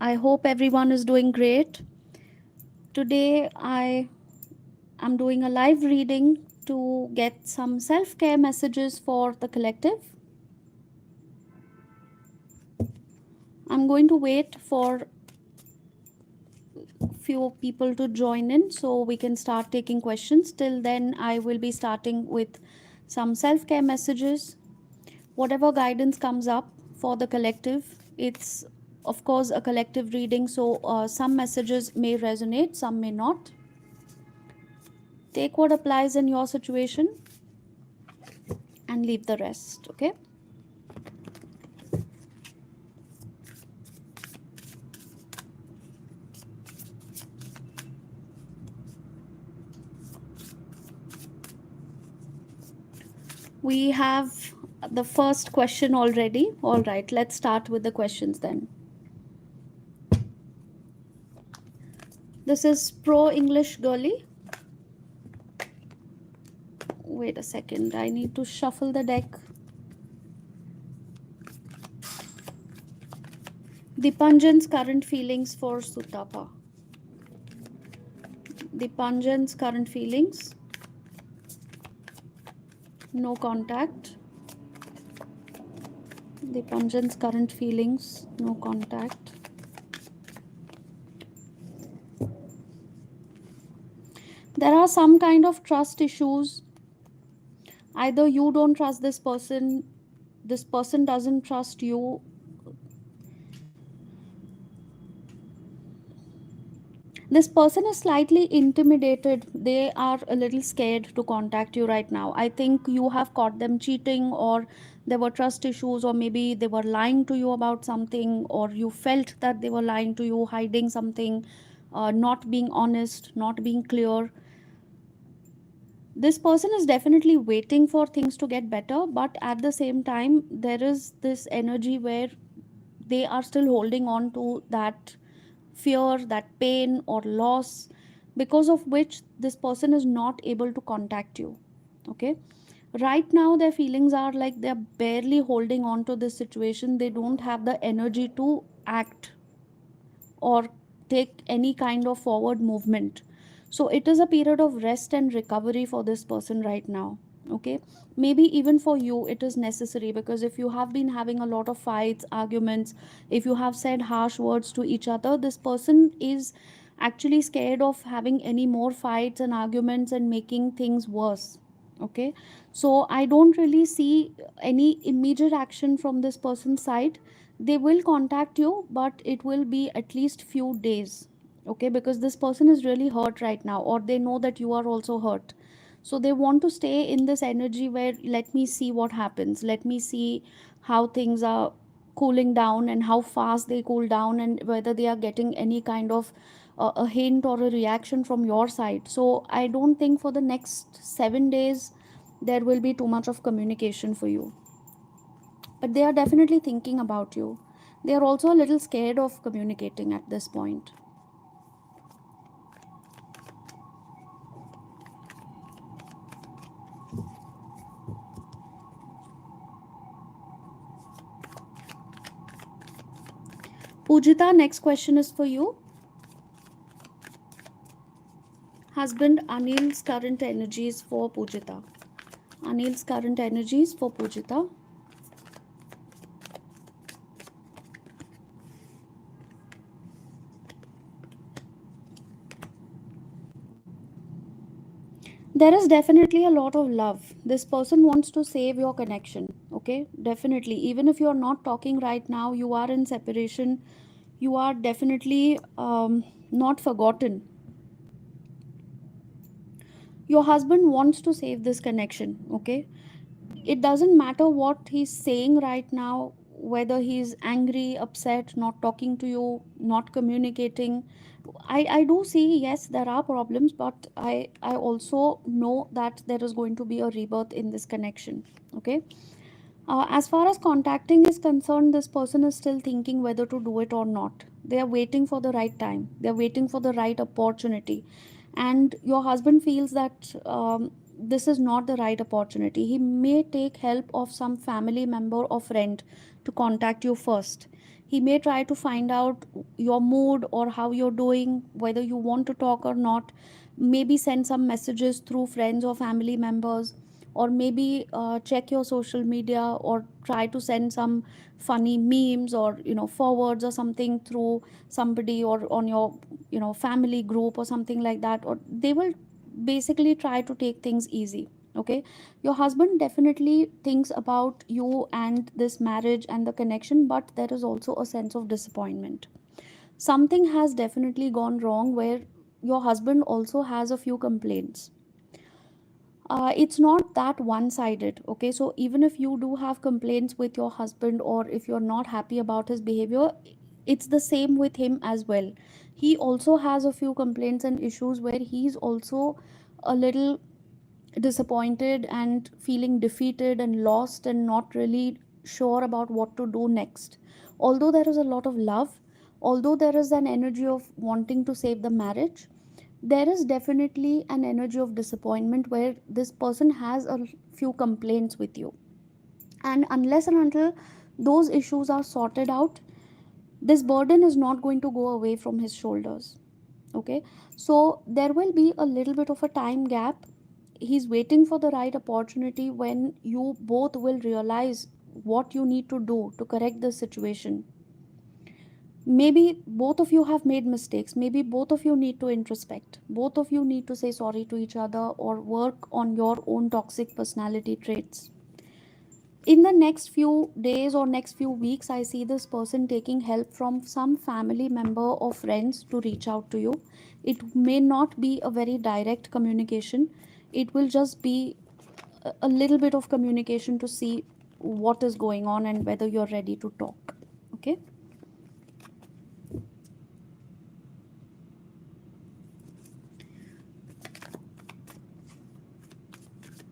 I hope everyone is doing great. Today I am doing a live reading to get some self-care messages for the collective. I'm going to wait for few people to join in so we can start taking questions. Till then, I will be starting with some self-care messages. Whatever guidance comes up for the collective, it's of course a collective reading, so some messages may resonate, some may not. Take what applies in your situation and leave the rest. Okay. We have the first question already. All right, let's start with the questions then. This is Pro English Girly. Wait a second, I need to shuffle the deck. Dipanjan's current feelings for Sutapa. Dipanjan's current feelings. No contact. Dipanjan's current feelings. No contact. There are some kind of trust issues. Either you don't trust this person doesn't trust you. This person is slightly intimidated. They are a little scared to contact you right now. I think you have caught them cheating, or there were trust issues, or maybe they were lying to you about something, or you felt that they were lying to you, hiding something, not being honest, not being clear. This person is definitely waiting for things to get better, but at the same time, there is this energy where they are still holding on to that fear, that pain or loss, because of which this person is not able to contact you. Okay. Right now, their feelings are like they're barely holding on to this situation. They don't have the energy to act or take any kind of forward movement. So it is a period of rest and recovery for this person right now. Okay. Maybe even for you it is necessary, because if you have been having a lot of fights, arguments, if you have said harsh words to each other, this person is actually scared of having any more fights and arguments and making things worse. Okay. So I don't really see any immediate action from this person's side. They will contact you, but it will be at least few days. Okay, because this person is really hurt right now, or they know that you are also hurt. So they want to stay in this energy where, let me see what happens, let me see how things are cooling down and how fast they cool down, and whether they are getting any kind of a hint or a reaction from your side. So I don't think for the next 7 days there will be too much of communication for you, but they are definitely thinking about you. They are also a little scared of communicating at this point. Pujita, next question is for you. Husband Anil's current energies for Pujita. Anil's current energies for Pujita. There is definitely a lot of love. This person wants to save your connection. Okay, definitely. Even if you are not talking right now, you are in separation, you are definitely not forgotten. Your husband wants to save this connection. Okay, it doesn't matter what he's saying right now, whether he's angry, upset, not talking to you, not communicating. I do see, yes, there are problems, but I also know that there is going to be a rebirth in this connection. Okay. As far as contacting is concerned, this person is still thinking whether to do it or not. They are waiting for the right time, they are waiting for the right opportunity. And your husband feels that this is not the right opportunity. He may take help of some family member or friend to contact you first. He may try to find out your mood or how you're doing, whether you want to talk or not. Maybe send some messages through friends or family members, or maybe check your social media, or try to send some funny memes or forwards or something through somebody, or on your family group or something like that, or they will basically try to take things easy. Okay, your husband definitely thinks about you and this marriage and the connection, but there is also a sense of disappointment. Something has definitely gone wrong where your husband also has a few complaints. It's not that one sided. Okay, so even if you do have complaints with your husband, or if you're not happy about his behavior, it's the same with him as well. He also has a few complaints and issues where he's also a little disappointed and feeling defeated and lost and not really sure about what to do next. Although there is a lot of love, although there is an energy of wanting to save the marriage, there is definitely an energy of disappointment where this person has a few complaints with you. And unless and until those issues are sorted out, this burden is not going to go away from his shoulders. Okay, so there will be a little bit of a time gap. He's waiting for the right opportunity when you both will realize what you need to do to correct the situation. Maybe both of you have made mistakes, maybe both of you need to introspect, both of you need to say sorry to each other, or work on your own toxic personality traits. In the next few days or next few weeks, I see this person taking help from some family member or friends to reach out to you. It may not be a very direct communication, it will just be a little bit of communication to see what is going on and whether you're ready to talk. Okay,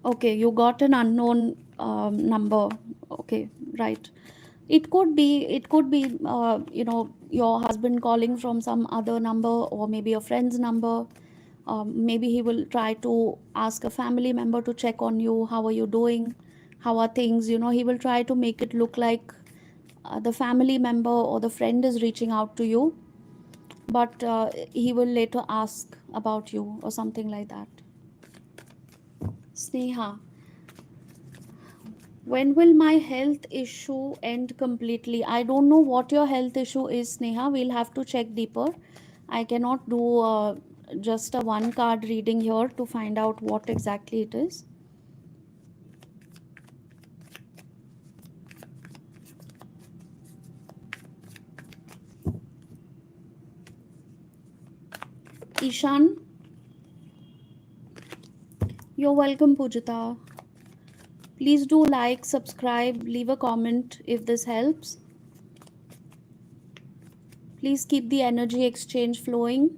okay, you got an unknown number. Okay, right. It could be your husband calling from some other number, or maybe a friend's number. Maybe he will try to ask a family member to check on you, how are you doing, how are things. He will try to make it look like the family member or the friend is reaching out to you, but he will later ask about you or something like that. Sneha, when will my health issue end completely? I don't know what your health issue is, Sneha. We'll have to check deeper. I cannot do just a one card reading here to find out what exactly it is. Ishan, you're welcome, Pujita. Please do like, subscribe, leave a comment if this helps. Please keep the energy exchange flowing.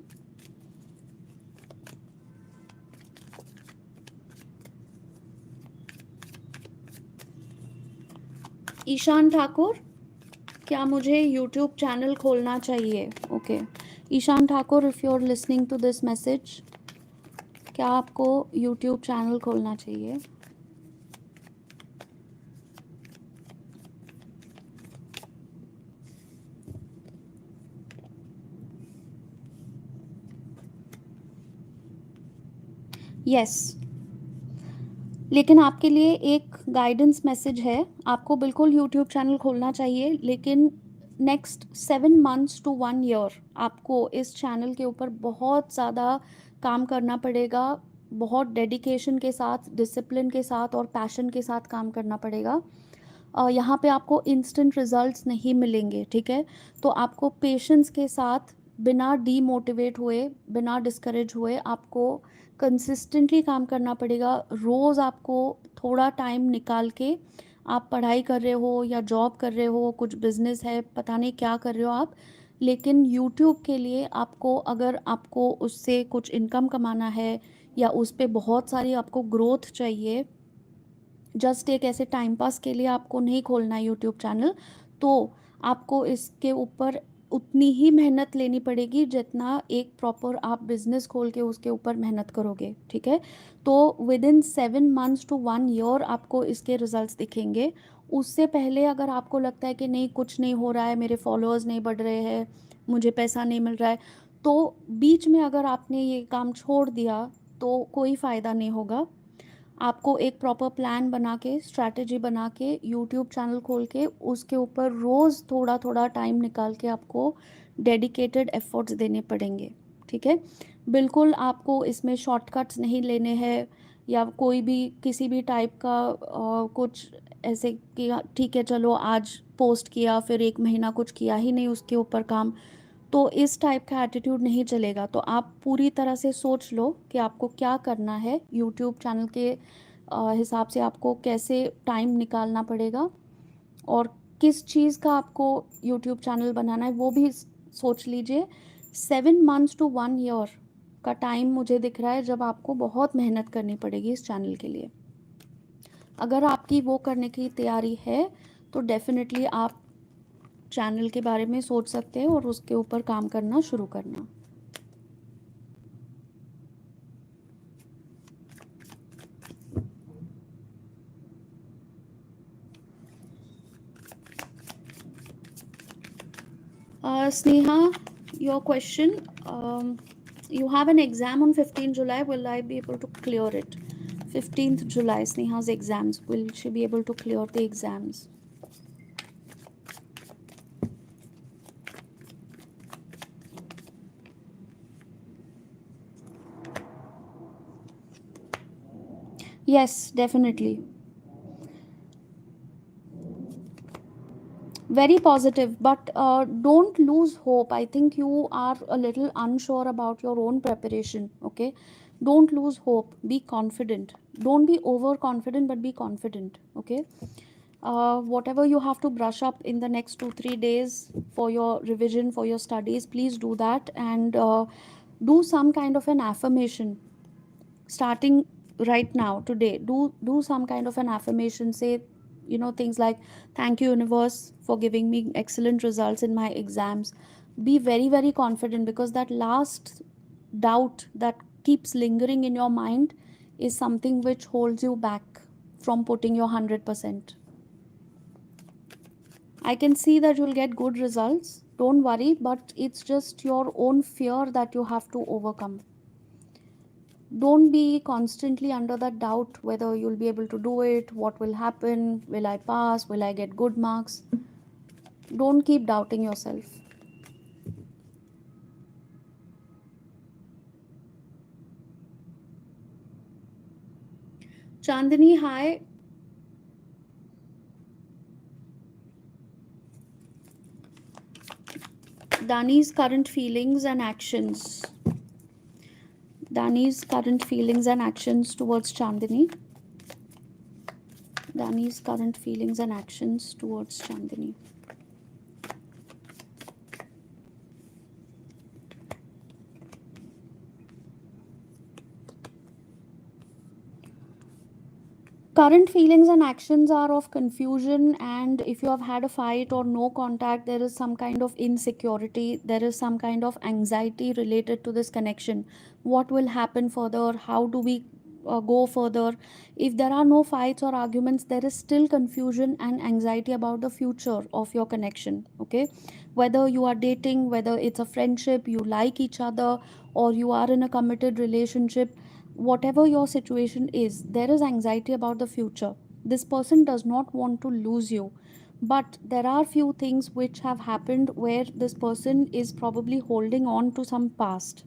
Ishan Thakur, क्या मुझे YouTube channel खोलना चाहिए? Okay, Ishan Thakur, if you are listening to this message, क्या आपको YouTube channel खोलना चाहिए? Yes, लेकिन आपके लिए एक गाइडेंस मैसेज है, आपको बिल्कुल यूट्यूब चैनल खोलना चाहिए, लेकिन नेक्स्ट 7 मंथ्स टू 1 ईयर आपको इस चैनल के ऊपर बहुत ज़्यादा काम करना पड़ेगा, बहुत डेडिकेशन के साथ, डिसिप्लिन के साथ और पैशन के साथ काम करना पड़ेगा। यहाँ पे आपको इंस्टेंट रिजल्ट्स नहीं मिलेंगे, ठीक है? तो आपको पेशेंस के साथ, बिना डीमोटिवेट हुए, बिना डिस्करेज हुए, आपको कंसिस्टेंटली काम करना पड़ेगा। रोज़ आपको थोड़ा टाइम निकाल के, आप पढ़ाई कर रहे हो या जॉब कर रहे हो, कुछ बिजनेस है, पता नहीं क्या कर रहे हो आप, लेकिन यूट्यूब के लिए आपको, अगर आपको उससे कुछ इनकम कमाना है या उस पर बहुत सारी आपको ग्रोथ चाहिए, जस्ट एक ऐसे टाइम पास के लिए आपको नहीं खोलना है यूट्यूब चैनल, तो आपको इसके ऊपर उतनी ही मेहनत लेनी पड़ेगी जितना एक प्रॉपर आप बिजनेस खोल के उसके ऊपर मेहनत करोगे, ठीक है? तो within 7 months to 1 year आपको इसके रिजल्ट्स दिखेंगे। उससे पहले अगर आपको लगता है कि नहीं कुछ नहीं हो रहा है, मेरे फॉलोअर्स नहीं बढ़ रहे हैं, मुझे पैसा नहीं मिल रहा है, तो बीच में अगर आपने ये काम छोड़ दिया तो कोई फ़ायदा नहीं होगा। आपको एक प्रॉपर प्लान बना के, स्ट्रैटेजी बना के, यूट्यूब चैनल खोल के उसके ऊपर रोज़ थोड़ा थोड़ा टाइम निकाल के आपको डेडिकेटेड एफर्ट्स देने पड़ेंगे, ठीक है? बिल्कुल आपको इसमें शॉर्टकट्स नहीं लेने हैं या कोई भी किसी भी टाइप का कुछ ऐसे कि ठीक है चलो आज पोस्ट किया फिर एक महीना कुछ किया ही नहीं उसके ऊपर काम, तो इस टाइप का एटीट्यूड नहीं चलेगा। तो आप पूरी तरह से सोच लो कि आपको क्या करना है, यूट्यूब चैनल के हिसाब से आपको कैसे टाइम निकालना पड़ेगा और किस चीज़ का आपको यूट्यूब चैनल बनाना है वो भी सोच लीजिए। 7 months to 1 year का टाइम मुझे दिख रहा है जब आपको बहुत मेहनत करनी पड़ेगी इस चैनल के लिए। अगर आपकी वो करने की तैयारी है तो डेफिनेटली आप चैनल के बारे में सोच सकते हैं और उसके ऊपर काम करना शुरू करना। Sneha, your question, you have an exam on 15th July. Will I be able to clear it? 15th July, Sneha's exams. Will she be able to clear the exams? Yes, definitely. Very positive, but don't lose hope. I think you are a little unsure about your own preparation. Okay, don't lose hope. Be confident. Don't be overconfident, but be confident. Okay, whatever you have to brush up in the next 2-3 days for your revision, for your studies, please do that and do some kind of an affirmation starting right now today. Do some kind of an affirmation. Say, things like, thank you universe for giving me excellent results in my exams. Be very very confident, because that last doubt that keeps lingering in your mind is something which holds you back from putting your 100%. I can see that you'll get good results, don't worry, but it's just your own fear that you have to overcome. Don't be constantly under that doubt whether you'll be able to do it, what will happen, will I pass, will I get good marks. Don't keep doubting yourself. Chandani, hi. Dani's current feelings and actions. Dani's current feelings and actions towards Chandani. Dani's current feelings and actions towards Chandani. Current feelings and actions are of confusion, and if you have had a fight or no contact, there is some kind of insecurity, there is some kind of anxiety related to this connection. What will happen further? How do we go further? If there are no fights or arguments, there is still confusion and anxiety about the future of your connection. Okay, whether you are dating, whether it's a friendship, you like each other, or you are in a committed relationship, whatever your situation is, there is anxiety about the future. This person does not want to lose you, but there are few things which have happened where this person is probably holding on to some past,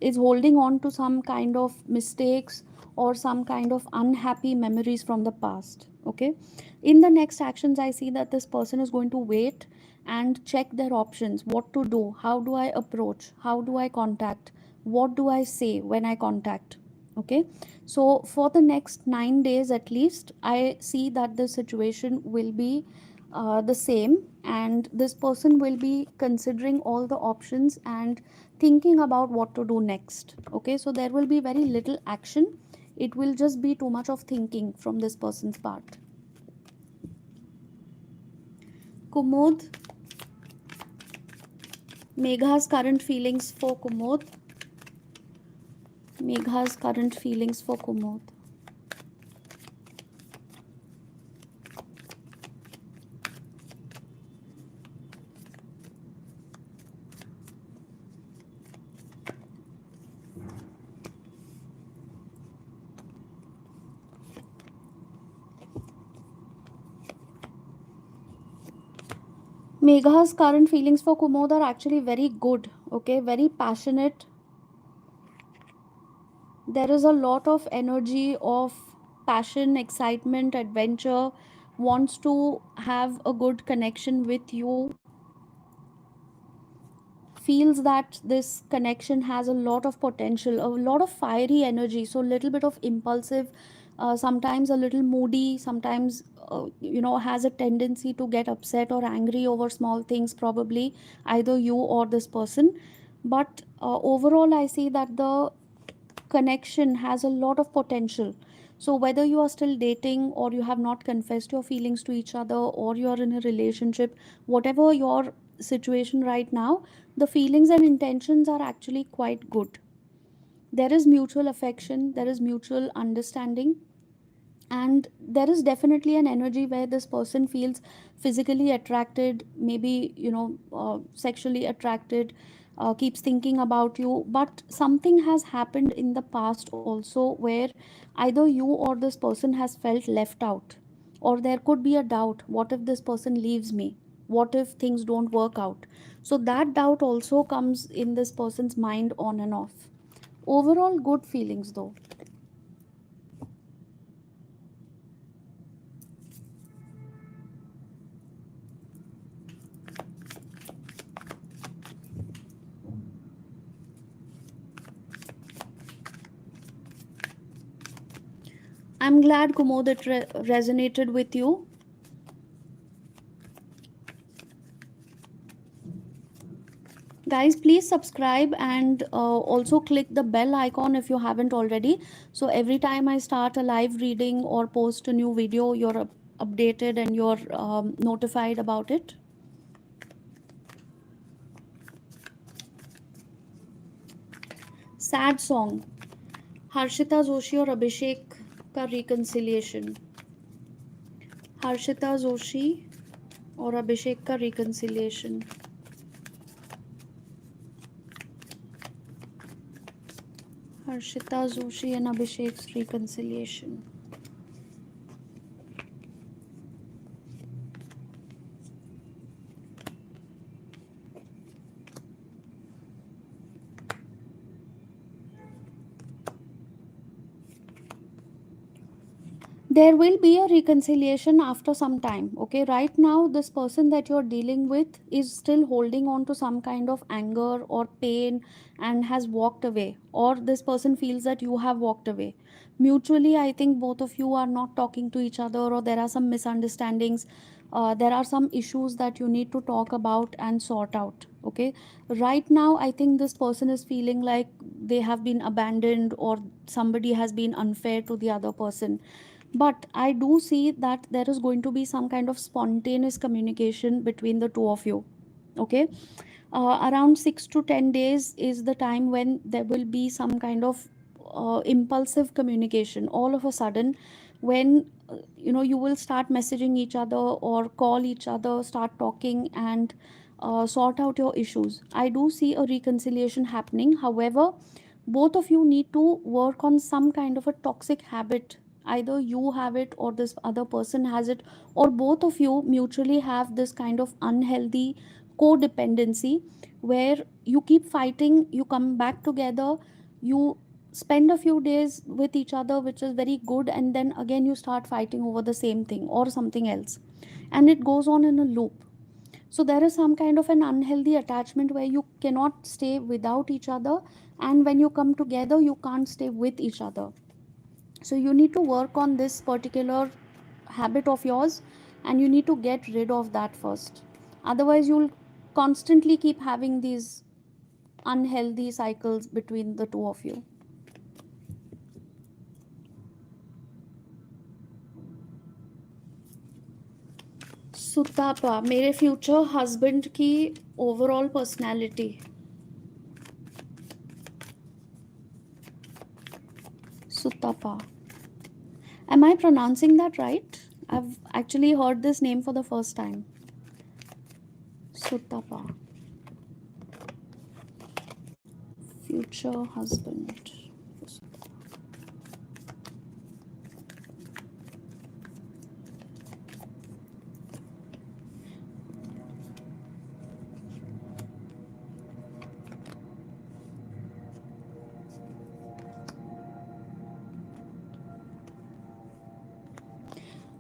is holding on to some kind of mistakes or some kind of unhappy memories from the past. Okay, in the next actions I see that this person is going to wait and check their options, what to do, how do I approach, how do I contact, what do I say when I contact. Okay, so for the next 9 days at least, I see that the situation will be the same, and this person will be considering all the options and thinking about what to do next. Okay, so there will be very little action, it will just be too much of thinking from this person's part. Kumod, Megha's current feelings for Kumod. Megha's current feelings for Kumod. Megha's current feelings for Kumod are actually very good, okay, very passionate. There is a lot of energy of passion, excitement, adventure, wants to have a good connection with you, feels that this connection has a lot of potential, a lot of fiery energy, so little bit of impulsive, sometimes a little moody, sometimes has a tendency to get upset or angry over small things, probably either you or this person. But overall I see that the connection has a lot of potential. So whether you are still dating or you have not confessed your feelings to each other or you are in a relationship, whatever your situation right now, the feelings and intentions are actually quite good. There is mutual affection, there is mutual understanding, and there is definitely an energy where this person feels physically attracted, maybe sexually attracted, keeps thinking about you. But something has happened in the past also where either you or this person has felt left out, or there could be a doubt, what if this person leaves me, what if things don't work out. So that doubt also comes in this person's mind on and off. Overall good feelings though. I'm glad, Kumod, it resonated with you. Guys, please subscribe and also click the bell icon if you haven't already. So every time I start a live reading or post a new video, you're updated and you're notified about it. Sad song. Harshita Joshi और अभिषेक का reconciliation. Harshita Joshi और अभिषेक का reconciliation. Harshita Joshi and Abhishek's reconciliation. There will be a reconciliation after some time, okay? Right now this person that you're dealing with is still holding on to some kind of anger or pain and has walked away, or this person feels that you have walked away. Mutually I think both of you are not talking to each other, or there are some misunderstandings. There are some issues that you need to talk about and sort out, okay? Right now I think this person is feeling like they have been abandoned, or somebody has been unfair to the other person. But I do see that there is going to be some kind of spontaneous communication between the two of you, okay? Around 6 to 10 days is the time when there will be some kind of impulsive communication all of a sudden, when you will start messaging each other or call each other, start talking and sort out your issues. I do see a reconciliation happening. However, both of you need to work on some kind of a toxic habit. Either you have it or this other person has it, or both of you mutually have this kind of unhealthy codependency where you keep fighting, you come back together, you spend a few days with each other, which is very good, and then again you start fighting over the same thing or something else, and it goes on in a loop. So there is some kind of an unhealthy attachment where you cannot stay without each other, and when you come together you can't stay with each other. So you need to work on this particular habit of yours, and you need to get rid of that first. Otherwise you'll constantly keep having these unhealthy cycles between the two of you. Sutapa, मेरे future husband की overall personality. Sutapa. Am I pronouncing that right? I've actually heard this name for the first time. Sutapa. Future husband.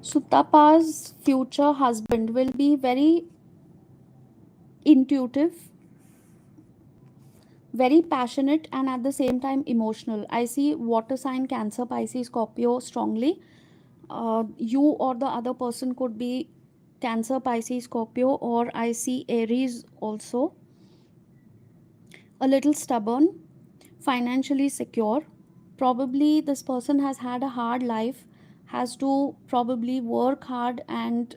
Sutapa's future husband will be very intuitive, very passionate, and at the same time emotional. I see water sign Cancer, Pisces, Scorpio strongly. You or the other person could be Cancer, Pisces, Scorpio, or I see Aries also. A little stubborn, financially secure. Probably this person has had a hard life, has to probably work hard, and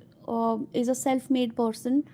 is a self made person,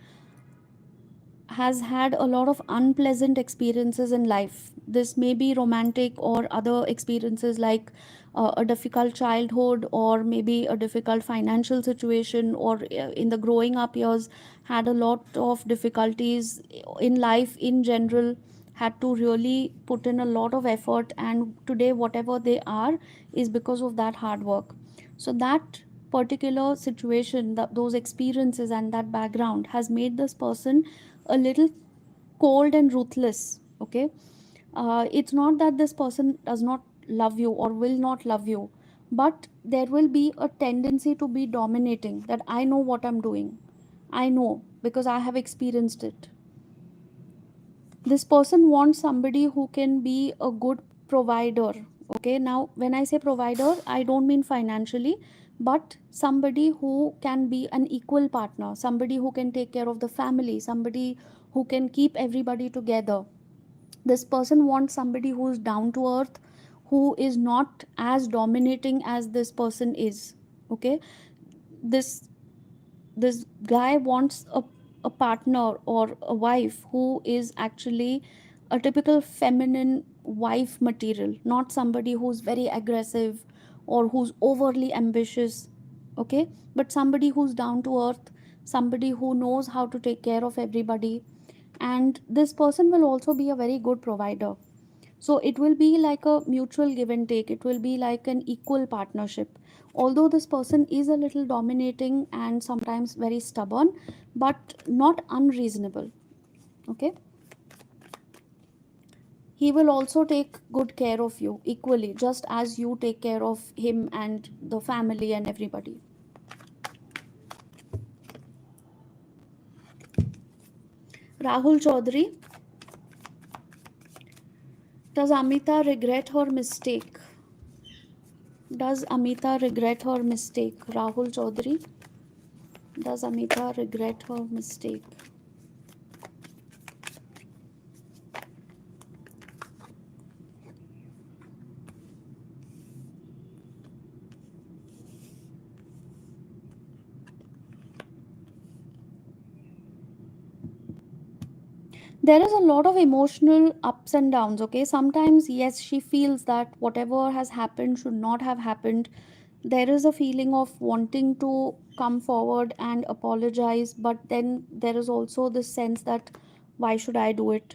has had a lot of unpleasant experiences in life. This may be romantic or other experiences like a difficult childhood, or maybe a difficult financial situation, or in the growing up years had a lot of difficulties in life in general, had to really put in a lot of effort, and today whatever they are is because of that hard work. So that particular situation, those experiences and that background has made this person a little cold and ruthless. Okay, it's not that this person does not love you or will not love you, but there will be a tendency to be dominating, that I know what I'm doing, I know because I have experienced it. This person wants somebody who can be a good provider. Okay, now when I say provider, I don't mean financially, but somebody who can be an equal partner, somebody who can take care of the family, somebody who can keep everybody together. This person wants somebody who's down to earth, who is not as dominating as this person is. Okay, this this guy wants a partner or a wife who is actually a typical feminine wife material, not somebody who's very aggressive or who's overly ambitious. Okay, but somebody who's down to earth, somebody who knows how to take care of everybody. And this person will also be a very good provider. So it will be like a mutual give and take, it will be like an equal partnership. Although this person is a little dominating and sometimes very stubborn, but not unreasonable. Okay, he will also take good care of you equally, just as you take care of him and the family and everybody. Rahul Chaudhary, does Amita regret her mistake? Does Amita regret her mistake? Rahul Chaudhary, does Amita regret her mistake? There is a lot of emotional ups and downs. Okay, sometimes yes, she feels that whatever has happened should not have happened. There is a feeling of wanting to come forward and apologize, but then there is also this sense that why should I do it?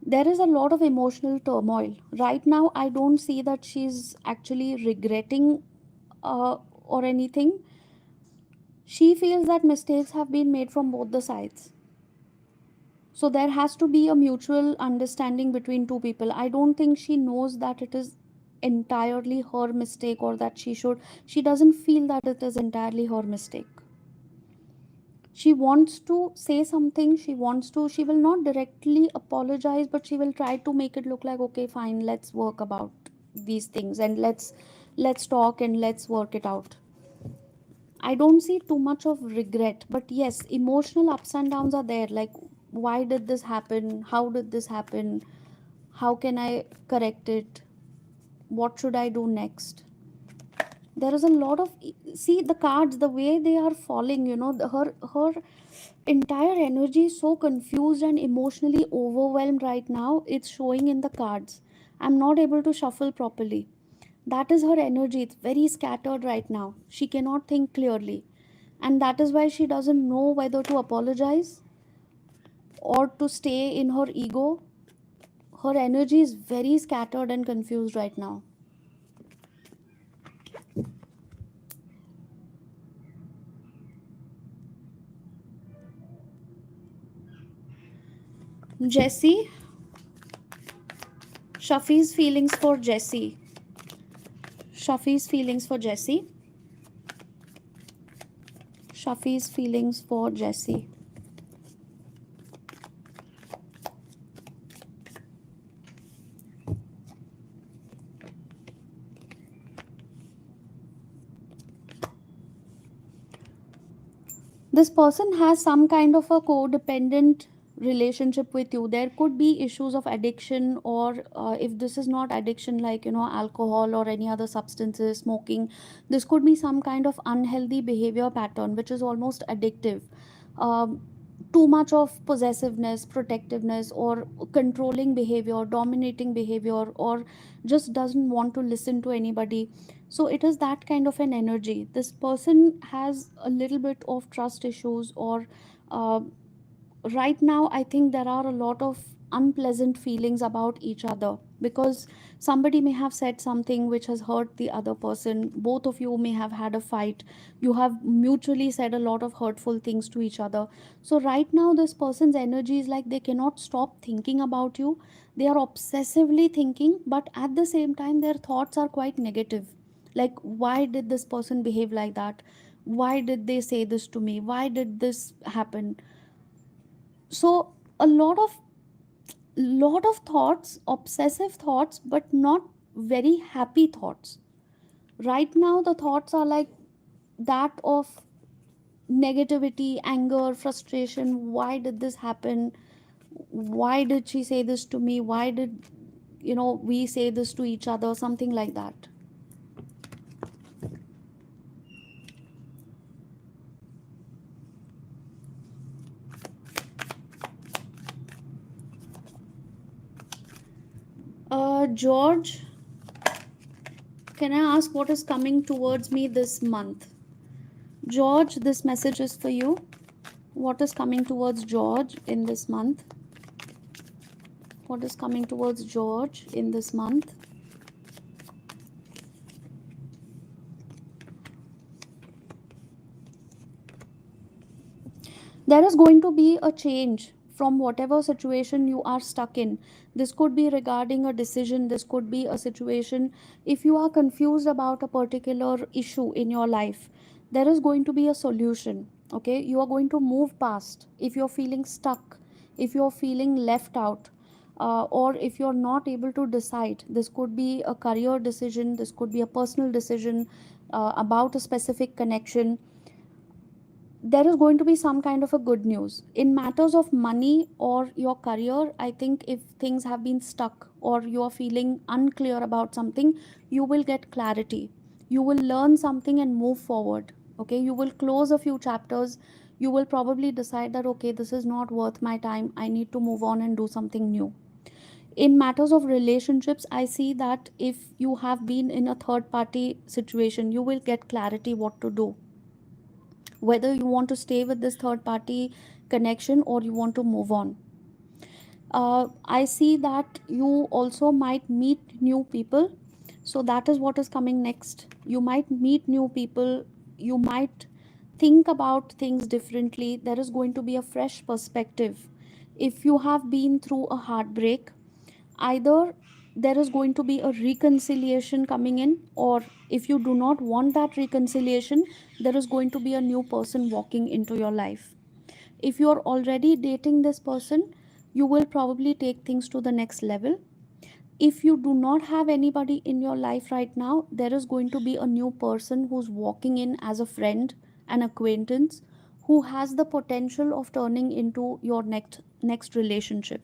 There is a lot of emotional turmoil right now. I don't see that she's actually regretting or anything. She feels that mistakes have been made from both the sides. So there has to be a mutual understanding between two people. I don't think she knows that it is entirely her mistake, or that she doesn't feel that it is entirely her mistake. She wants to say something, she will not directly apologize, but she will try to make it look like, okay, fine, let's work about these things, and let's talk and let's work it out. I don't see too much of regret, but yes, emotional ups and downs are there. Like, why did this happen? How did this happen? How can I correct it? What should I do next? There is a lot of, see the cards, the way they are falling. Her entire energy is so confused and emotionally overwhelmed right now. It's showing in the cards. I'm not able to shuffle properly. That is her energy. It's very scattered right now. She cannot think clearly. And that is why she doesn't know whether to apologize or to stay in her ego. Her energy is very scattered and confused right now. Jessie, Shuffy's feelings for Jessie. Shuffy's feelings for Jessie. Shuffy's feelings for Jesse. This person has some kind of a codependent relationship with you. There could be issues of addiction, or if this is not addiction, like alcohol or any other substances, smoking, this could be some kind of unhealthy behavior pattern which is almost addictive. um, Too much of possessiveness, protectiveness, or controlling behavior, dominating behavior, or just doesn't want to listen to anybody. So it is that kind of an energy. This person has a little bit of trust issues, or uh, right now I think there are a lot of unpleasant feelings about each other, because somebody may have said something which has hurt the other person. Both of you may have had a fight. You have mutually said a lot of hurtful things to each other. So right now this person's energy is like they cannot stop thinking about you. They are obsessively thinking, but at the same time their thoughts are quite negative. Like, why did this person behave like that? Why did they say this to me? Why did this happen? So a lot of thoughts, obsessive thoughts, but not very happy thoughts. Right now the thoughts are like that of negativity, anger, frustration. Why did this happen? Why did she say this to me? Why did we say this to each other? Something like that. George, can I ask what is coming towards me this month? George, this message is for you. What is coming towards George in this month? What is coming towards George in this month? There is going to be a change from whatever situation you are stuck in. This could be regarding a decision, this could be a situation. If you are confused about a particular issue in your life, there is going to be a solution. Okay, you are going to move past. If you're feeling stuck, if you're feeling left out, or if you're not able to decide, this could be a career decision, this could be a personal decision, about a specific connection. There is going to be some kind of a good news in matters of money or your career. I think if things have been stuck or you are feeling unclear about something, you will get clarity. You will learn something and move forward. Okay, you will close a few chapters. You will probably decide that, okay, this is not worth my time, I need to move on and do something new. In matters of relationships, I see that if you have been in a third party situation, you will get clarity what to do, whether you want to stay with this third party connection or you want to move on. I see that you also might meet new people. So that is what is coming next. You might meet new people. You might think about things differently. There is going to be a fresh perspective. If you have been through a heartbreak, either there is going to be a reconciliation coming in, or if you do not want that reconciliation, there is going to be a new person walking into your life. If you are already dating this person, you will probably take things to the next level. If you do not have anybody in your life right now, there is going to be a new person who's walking in as a friend, an acquaintance, who has the potential of turning into your next relationship.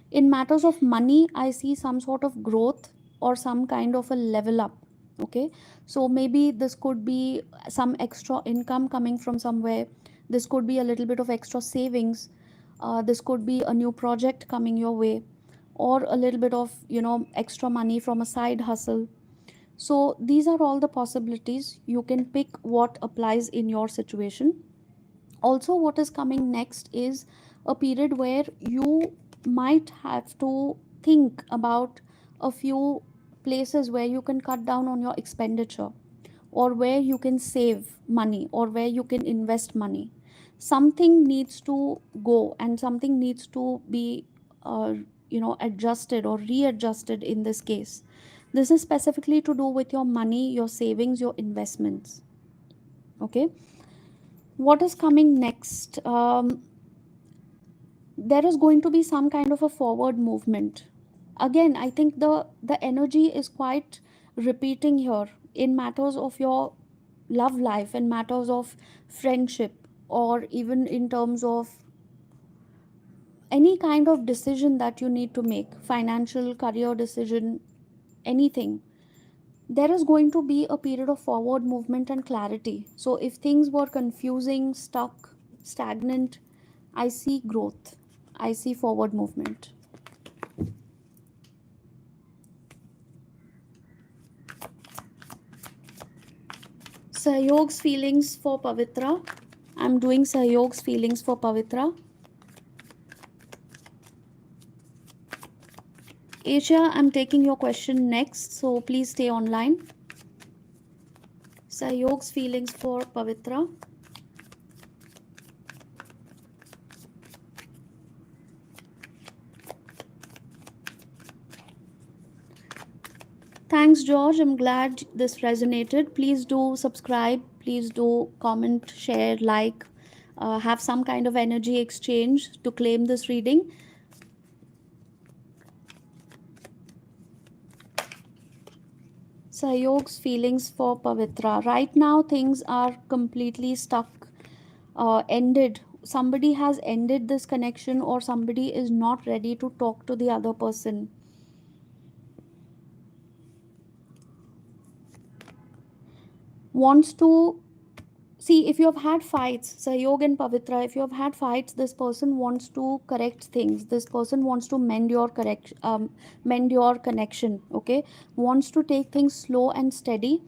In matters of money, I see some sort of growth or some kind of a level up. Okay, so maybe this could be some extra income coming from somewhere. This could be a little bit of extra savings. This could be a new project coming your way, or a little bit of extra money from a side hustle. So these are all the possibilities. You can pick what applies in your situation. Also, what is coming next is a period where you might have to think about a few places where you can cut down on your expenditure, or where you can save money, or where you can invest money. Something needs to go and something needs to be adjusted or readjusted in this case. This is specifically to do with your money, your savings, your investments. Okay, What is coming next? There is going to be some kind of a forward movement. Again, I think the energy is quite repeating here in matters of your love life, in matters of friendship, or even in terms of any kind of decision that you need to make, financial, career decision, anything. There is going to be a period of forward movement and clarity. So if things were confusing, stuck, stagnant, I see growth, I see forward movement. Saiyog's feelings for Pavitra. I'm doing Saiyog's feelings for Pavitra. Asia, I'm taking your question next, so please stay online. Saiyog's feelings for Pavitra. Thanks, George. I'm glad this resonated. Please do subscribe. Please do comment, share, like, have some kind of energy exchange to claim this reading. Saiyog's feelings for Pavitra. Right now, things are completely stuck, ended. Somebody has ended this connection, or somebody is not ready to talk to the other person. Wants to see, if you have had fights, Sahyog and Pavitra, if you have had fights, this person wants to correct things. This person wants to mend your connection. Okay, wants to take things slow and steady.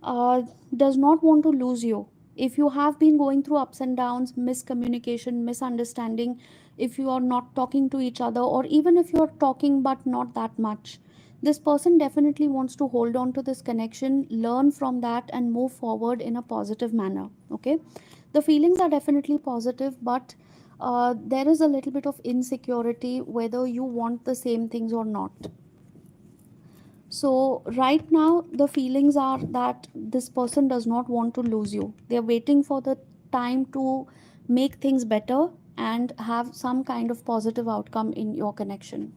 Does not want to lose you. If you have been going through ups and downs, miscommunication, misunderstanding, if you are not talking to each other, or even if you are talking but not that much, this person definitely wants to hold on to this connection, learn from that, and move forward in a positive manner. Okay, the feelings are definitely positive, but there is a little bit of insecurity whether you want the same things or not. So right now the feelings are that this person does not want to lose you. They're waiting for the time to make things better and have some kind of positive outcome in your connection.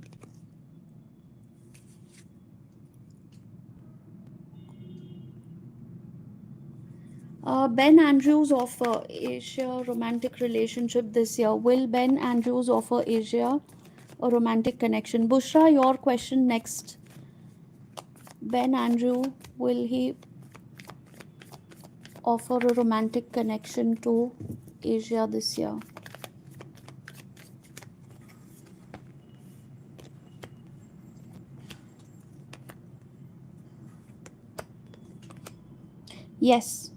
Ben Andrews offer Asia romantic relationship this year. Will Ben Andrews offer Asia a romantic connection? Bushra, your question next. Ben Andrew, will he offer a romantic connection to Asia this year? Yes.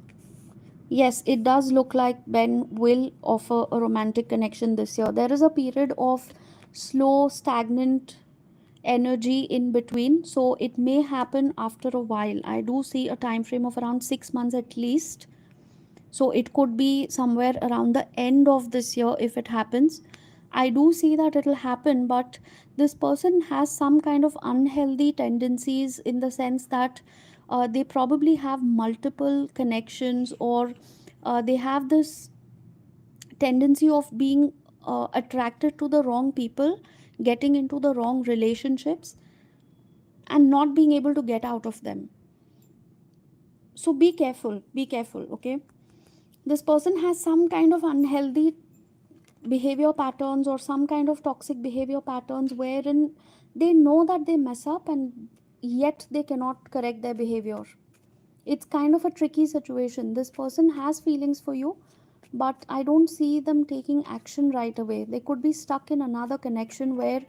Yes, it does look like Ben will offer a romantic connection this year. There is a period of slow, stagnant energy in between, so it may happen after a while. I do see a time frame of around 6 months at least. So it could be somewhere around the end of this year if it happens. I do see that it'll happen, but this person has some kind of unhealthy tendencies, in the sense that they probably have multiple connections, or they have this tendency of being attracted to the wrong people, getting into the wrong relationships, and not being able to get out of them. So be careful, okay? This person has some kind of unhealthy behavior patterns, or some kind of toxic behavior patterns, wherein they know that they mess up and yet they cannot correct their behavior. It's kind of a tricky situation. This person has feelings for you, but I don't see them taking action right away. They could be stuck in another connection where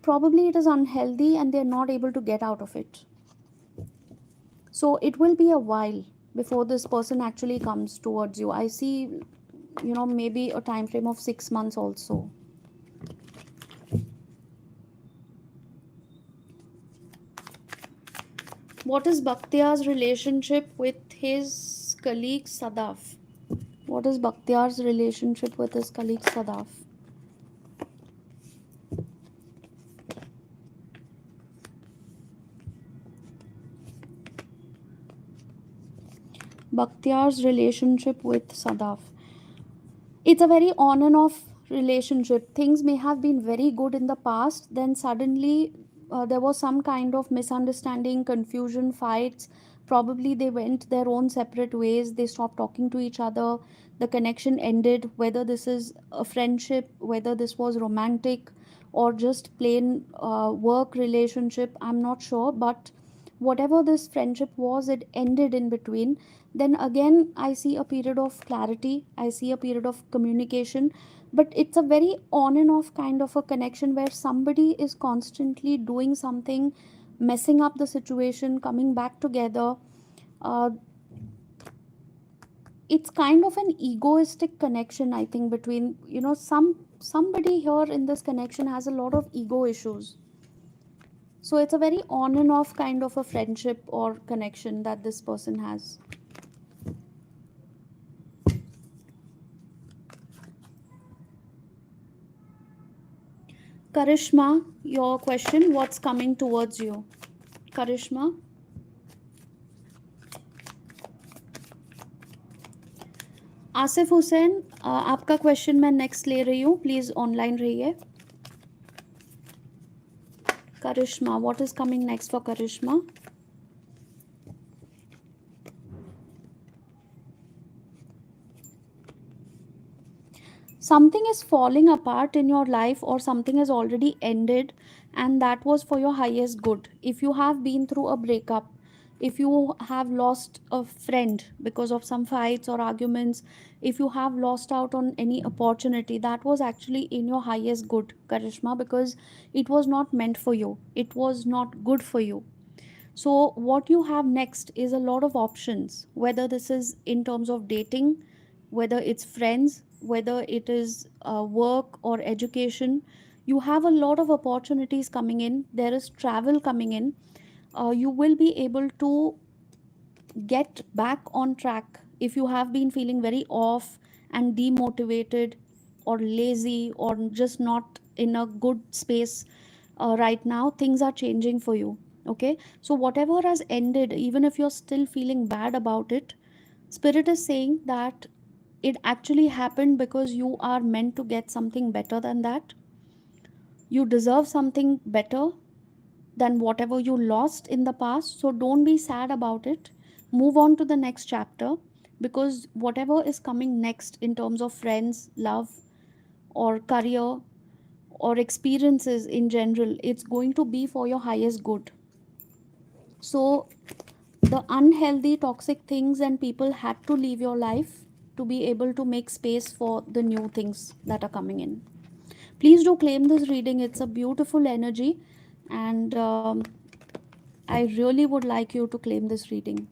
probably it is unhealthy and they're not able to get out of it. So it will be a while before this person actually comes towards you. I see, maybe a time frame of 6 months also. What is Baktiar's relationship with his colleague Sadaf? What is Baktiar's relationship with his colleague Sadaf? Baktiar's relationship with Sadaf. It's a very on and off relationship. Things may have been very good in the past, then suddenly there was some kind of misunderstanding, confusion, fights. Probably they went their own separate ways, they stopped talking to each other, the connection ended. Whether this is a friendship, whether this was romantic, or just plain work relationship, I'm not sure. But whatever this friendship was, it ended in between. Then again, I see a period of clarity, I see a period of communication. But it's a very on and off kind of a connection where somebody is constantly doing something, messing up the situation, coming back together. uh, it's kind of an egoistic connection, I think, between, somebody here in this connection has a lot of ego issues. So it's a very on and off kind of a friendship or connection that this person has. Karishma, your question, what's coming towards you? Karishma? Asif Hussain, आपका question मैं next ले रही हूँ, please online रहिए. Karishma, what is coming next for Karishma? Something is falling apart in your life, or something has already ended, and that was for your highest good. If you have been through a breakup, if you have lost a friend because of some fights or arguments, if you have lost out on any opportunity, that was actually in your highest good, Karishma, because it was not meant for you, it was not good for you. So, what you have next is a lot of options, whether this is in terms of dating, whether it's friends, whether it is work or education. You have a lot of opportunities coming in, there is travel coming in. You will be able to get back on track if you have been feeling very off and demotivated or lazy or just not in a good space. Right now things are changing for you. Okay, so whatever has ended, even if you're still feeling bad about it, spirit is saying that it actually happened because you are meant to get something better than that. You deserve something better than whatever you lost in the past. So don't be sad about it. Move on to the next chapter, because whatever is coming next in terms of friends, love, or career, or experiences in general, it's going to be for your highest good. So the unhealthy, toxic things and people had to leave your life to be able to make space for the new things that are coming in. Please do claim this reading. It's a beautiful energy, and I really would like you to claim this reading.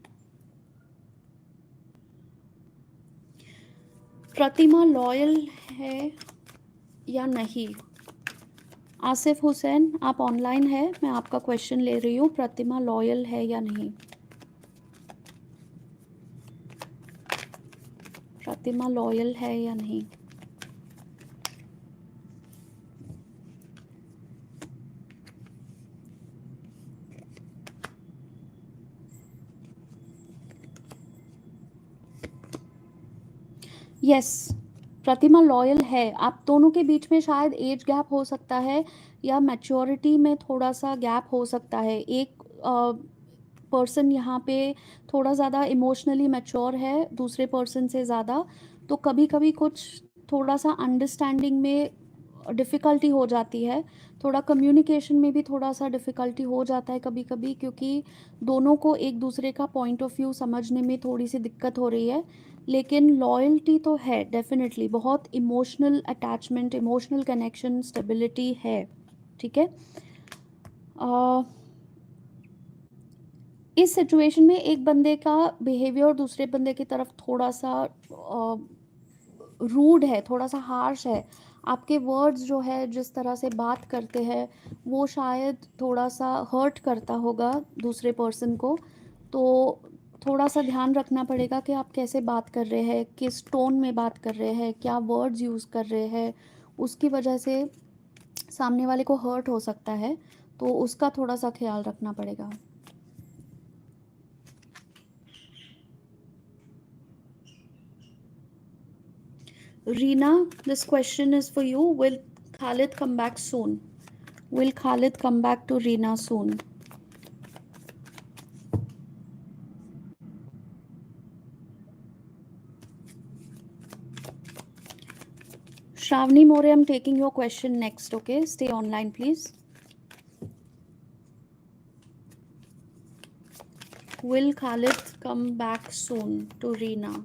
Pratima loyal है या नहीं? आसिफ हुसैन, आप online है, मैं आपका question ले रही हूँ. प्रतिमा लॉयल है या नहीं? प्रतिमा लॉयल है या नहीं? यस, प्रतिमा लॉयल है. आप दोनों के बीच में शायद एज गैप हो सकता है, या मैच्योरिटी में थोड़ा सा गैप हो सकता है. एक पर्सन यहाँ पे थोड़ा ज़्यादा इमोशनली मैच्योर है दूसरे पर्सन से ज़्यादा, तो कभी कभी कुछ थोड़ा सा अंडरस्टैंडिंग में डिफ़िकल्टी हो जाती है, थोड़ा कम्युनिकेशन में भी थोड़ा सा डिफ़िकल्टी हो जाता है कभी कभी, क्योंकि दोनों को एक दूसरे का पॉइंट ऑफ व्यू समझने में थोड़ी सी दिक्कत हो रही है. लेकिन लॉयल्टी तो है डेफिनेटली, बहुत emotional attachment, emotional connection, stability है. ठीक है. इस सिचुएशन में एक बंदे का बिहेवियर दूसरे बंदे की तरफ थोड़ा सा रूड है, थोड़ा सा हार्श है. आपके वर्ड्स जो है, जिस तरह से बात करते हैं, वो शायद थोड़ा सा हर्ट करता होगा दूसरे पर्सन को. तो थोड़ा सा ध्यान रखना पड़ेगा कि आप कैसे बात कर रहे हैं, किस टोन में बात कर रहे हैं, क्या वर्ड्स यूज़ कर रहे हैं. उसकी वजह से सामने वाले को हर्ट हो सकता है, तो उसका थोड़ा सा ख्याल रखना पड़ेगा. Reena, this question is for you. Will Khaled come back soon? Will Khaled come back to Reena soon? Shavni More, I'm taking your question next, okay? Stay online, please. Will Khalid come back soon to Reena?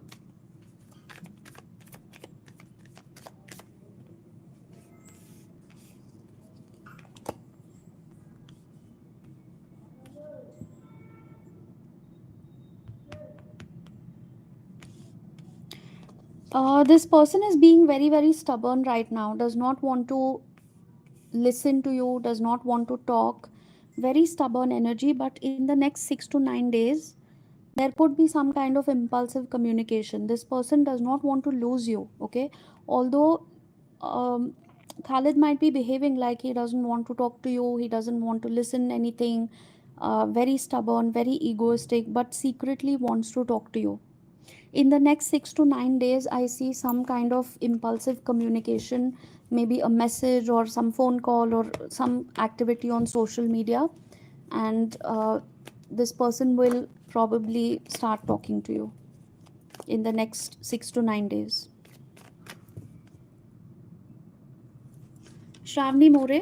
This person is being very, very stubborn right now, does not want to listen to you, does not want to talk. Very stubborn energy, but in the next 6 to 9 days, there could be some kind of impulsive communication. This person does not want to lose you, okay? Although Khalid might be behaving like he doesn't want to talk to you, he doesn't want to listen anything, very stubborn, very egoistic, but secretly wants to talk to you. In the next 6 to 9 days, I see some kind of impulsive communication, maybe a message or some phone call or some activity on social media, and this person will probably start talking to you in the next 6 to 9 days. Shravani More,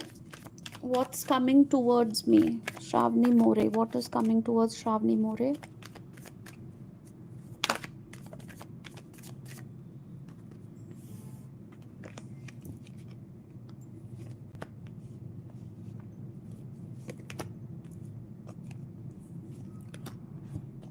what's coming towards me? Shravani More, what is coming towards Shravani More?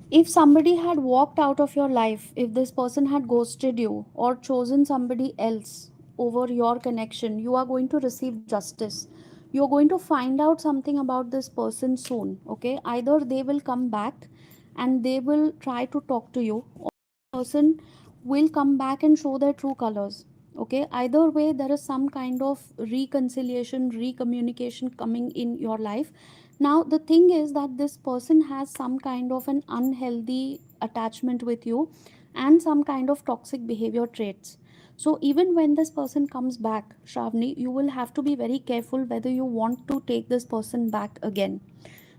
If somebody had walked out of your life, if this person had ghosted you or chosen somebody else over your connection, you are going to receive justice. You're going to find out something about this person soon, okay? Either they will come back and they will try to talk to you, or the person will come back and show their true colors, okay? Either way, there is some kind of reconciliation, recommunication coming in your life. Now, the thing is that this person has some kind of an unhealthy attachment with you and some kind of toxic behavior traits. So, even when this person comes back, Shravani, you will have to be very careful whether you want to take this person back again.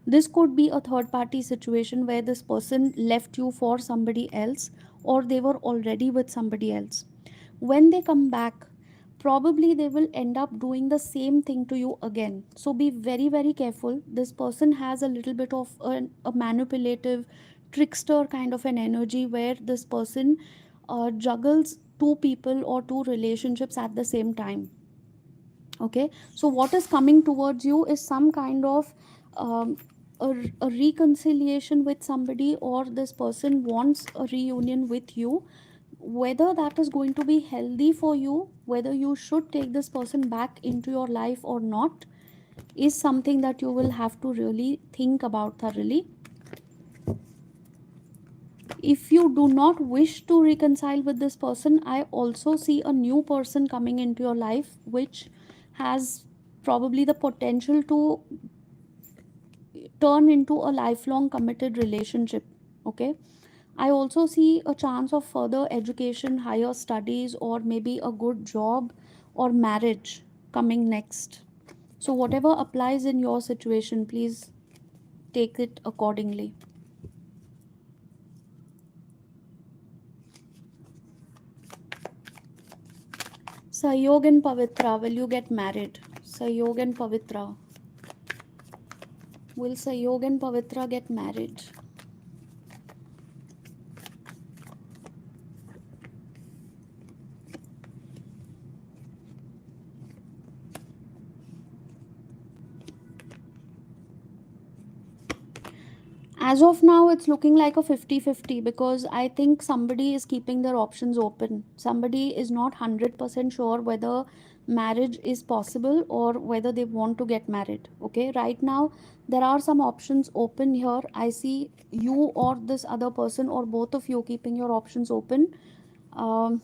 This could be a third party situation where this person left you for somebody else or they were already with somebody else. When they come back, probably they will end up doing the same thing to you again. So be very, very careful. This person has a little bit of a manipulative, trickster kind of an energy where this person juggles two people or two relationships at the same time. Okay, so what is coming towards you is some kind of um, a reconciliation with somebody, or this person wants a reunion with you. Whether that is going to be healthy for you, whether you should take this person back into your life or not, is something that you will have to really think about thoroughly. If you do not wish to reconcile with this person, I also see a new person coming into your life which has probably the potential to turn into a lifelong committed relationship. Okay, I also see a chance of further education, higher studies, or maybe a good job or marriage coming next. So whatever applies in your situation, please take it accordingly. Saiyog and Pavitra, will you get married? Saiyog and Pavitra. Will Saiyog and Pavitra get married? As of now, it's looking like a 50-50, because I think somebody is keeping their options open. Somebody is not 100% sure whether marriage is possible or whether they want to get married. Okay, right now, there are some options open here. I see you or this other person or both of you keeping your options open. Um,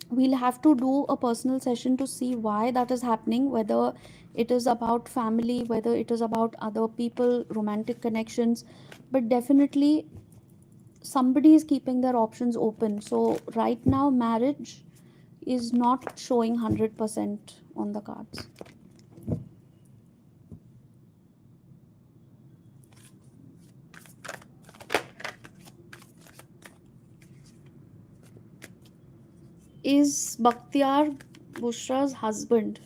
we'll have to do a personal session to see why that is happening, whether it is about family, whether it is about other people, romantic connections, but definitely somebody is keeping their options open. So right now, marriage is not showing 100% on the cards. Is Baktiar Bushra's husband?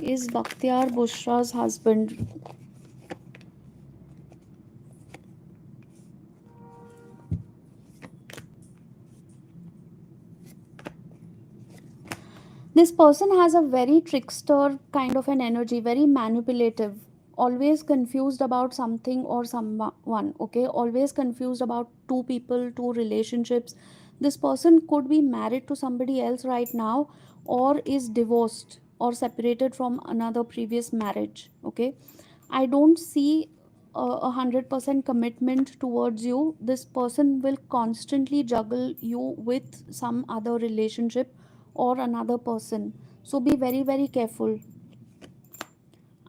Is Baktiar Bushra's husband? This person has a very trickster kind of an energy, very manipulative, always confused about something or someone, okay? Always confused about two people, two relationships. This person could be married to somebody else right now, or is divorced or separated from another previous marriage, okay? I don't see a 100% commitment towards you. This person will constantly juggle you with some other relationship or another person. So be very, very careful.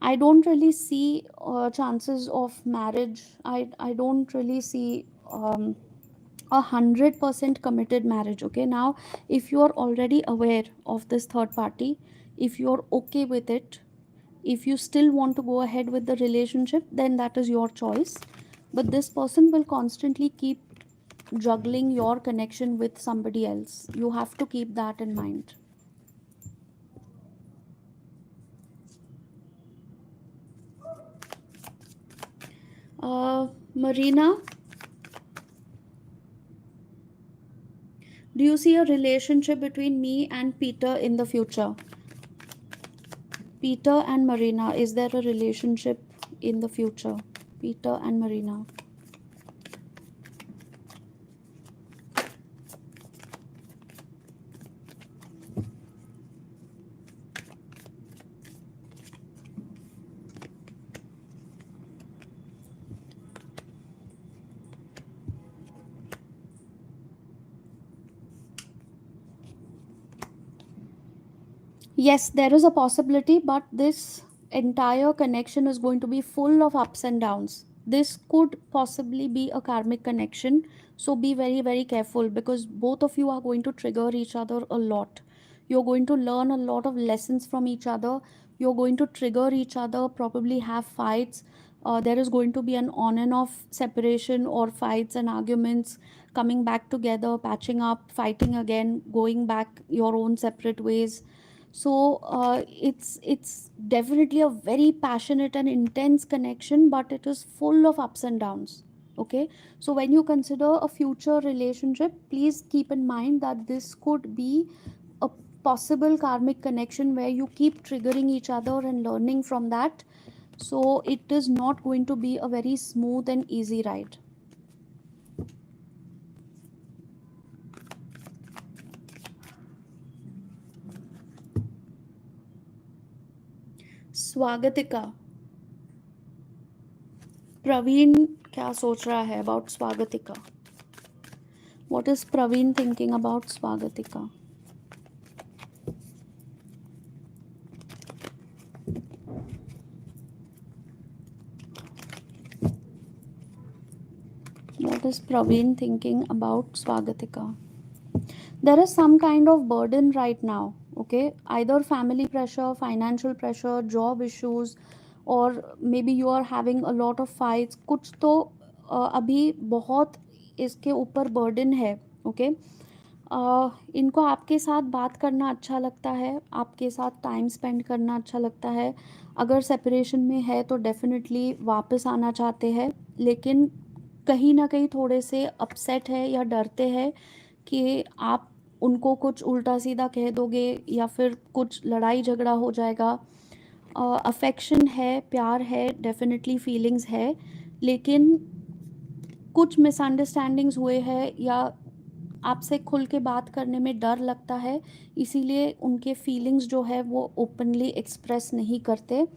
I don't really see chances of marriage. I don't really see 100% committed marriage. Okay, now if you are already aware of this third party, if you're okay with it, if you still want to go ahead with the relationship, then that is your choice. But this person will constantly keep juggling your connection with somebody else. You have to keep that in mind. Marina, do you see a relationship between me and Peter in the future? Peter and Marina, is there a relationship in the future? Peter and Marina. Yes, there is a possibility, but this entire connection is going to be full of ups and downs. This could possibly be a karmic connection, so be very, very careful, because both of you are going to trigger each other a lot. You're going to learn a lot of lessons from each other. You're going to trigger each other, probably have fights. There is going to be an on and off separation or fights and arguments, coming back together, patching up, fighting again, going back your own separate ways. So it's definitely a very passionate and intense connection, but it is full of ups and downs. Okay, so when you consider a future relationship, please keep in mind that this could be a possible karmic connection where you keep triggering each other and learning from that. So it is not going to be a very smooth and easy ride. स्वागतिका, प्रवीण क्या सोच रहा है about Swagatika? What is Pravin thinking about Swagatika? What is Pravin thinking about Swagatika? There is some kind of burden right now, okay? Either family pressure, financial pressure, job issues, or maybe you are having a lot of fights. कुछ तो अभी बहुत इसके ऊपर burden है, okay? इनको आपके साथ बात करना अच्छा लगता है, आपके साथ टाइम स्पेंड करना अच्छा लगता है. अगर सेपरेशन में है तो डेफिनेटली वापस आना चाहते हैं, लेकिन कहीं ना कहीं थोड़े से अपसेट है या डरते हैं कि आप उनको कुछ उल्टा सीधा कह दोगे या फिर कुछ लड़ाई झगड़ा हो जाएगा. अफेक्शन है, प्यार है, डेफिनेटली फीलिंग्स है, लेकिन कुछ मिसअंडरस्टैंडिंग्स हुए हैं या आपसे खुल के बात करने में डर लगता है, इसीलिए उनके फीलिंग्स जो है वो ओपनली एक्सप्रेस नहीं करते,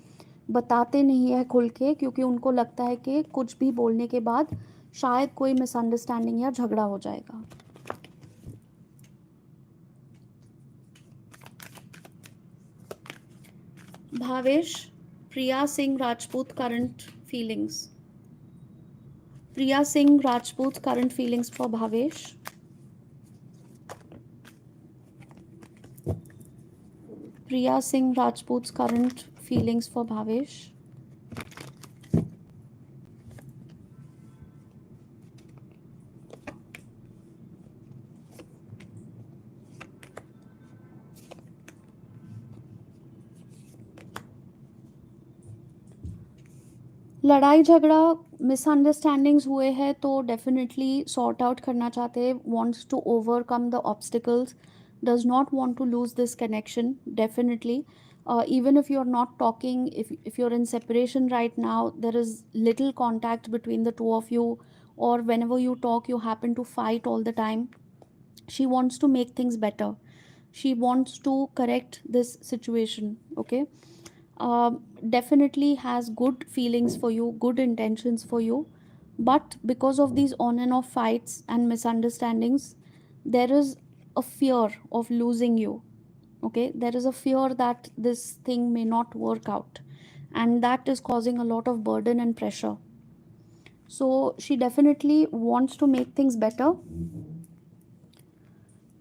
बताते नहीं है खुल के, क्योंकि उनको लगता है कि कुछ भी बोलने के बाद शायद कोई मिसअंडरस्टैंडिंग या झगड़ा हो जाएगा. Bhavesh, Priya Singh Rajput current feelings. Priya Singh Rajput's current feelings for Bhavesh. Priya Singh Rajput's current feelings for Bhavesh. लड़ाई झगड़ा मिसअंडरस्टैंडिंग्स हुए हैं तो डेफिनेटली सॉर्ट आउट करना चाहते हैं, wants to overcome the obstacles, does not want to lose this connection definitely. Even if you're not talking, if you're in separation right now, there is little contact between the two of you, or whenever you talk you happen to fight all the time. She wants to make things better, she wants to correct this situation, okay. Definitely has good feelings for you, good intentions for you, but because of these on and off fights and misunderstandings, there is a fear of losing you, okay. There is a fear that this thing may not work out, and that is causing a lot of burden and pressure. So she definitely wants to make things better.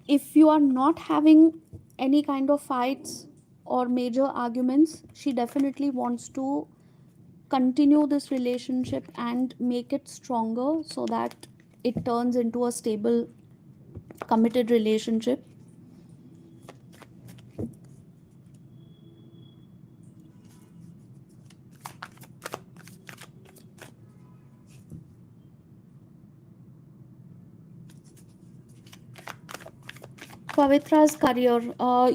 If you are not having any kind of fights or major arguments, she definitely wants to continue this relationship and make it stronger so that it turns into a stable, committed relationship. Pavitra's career,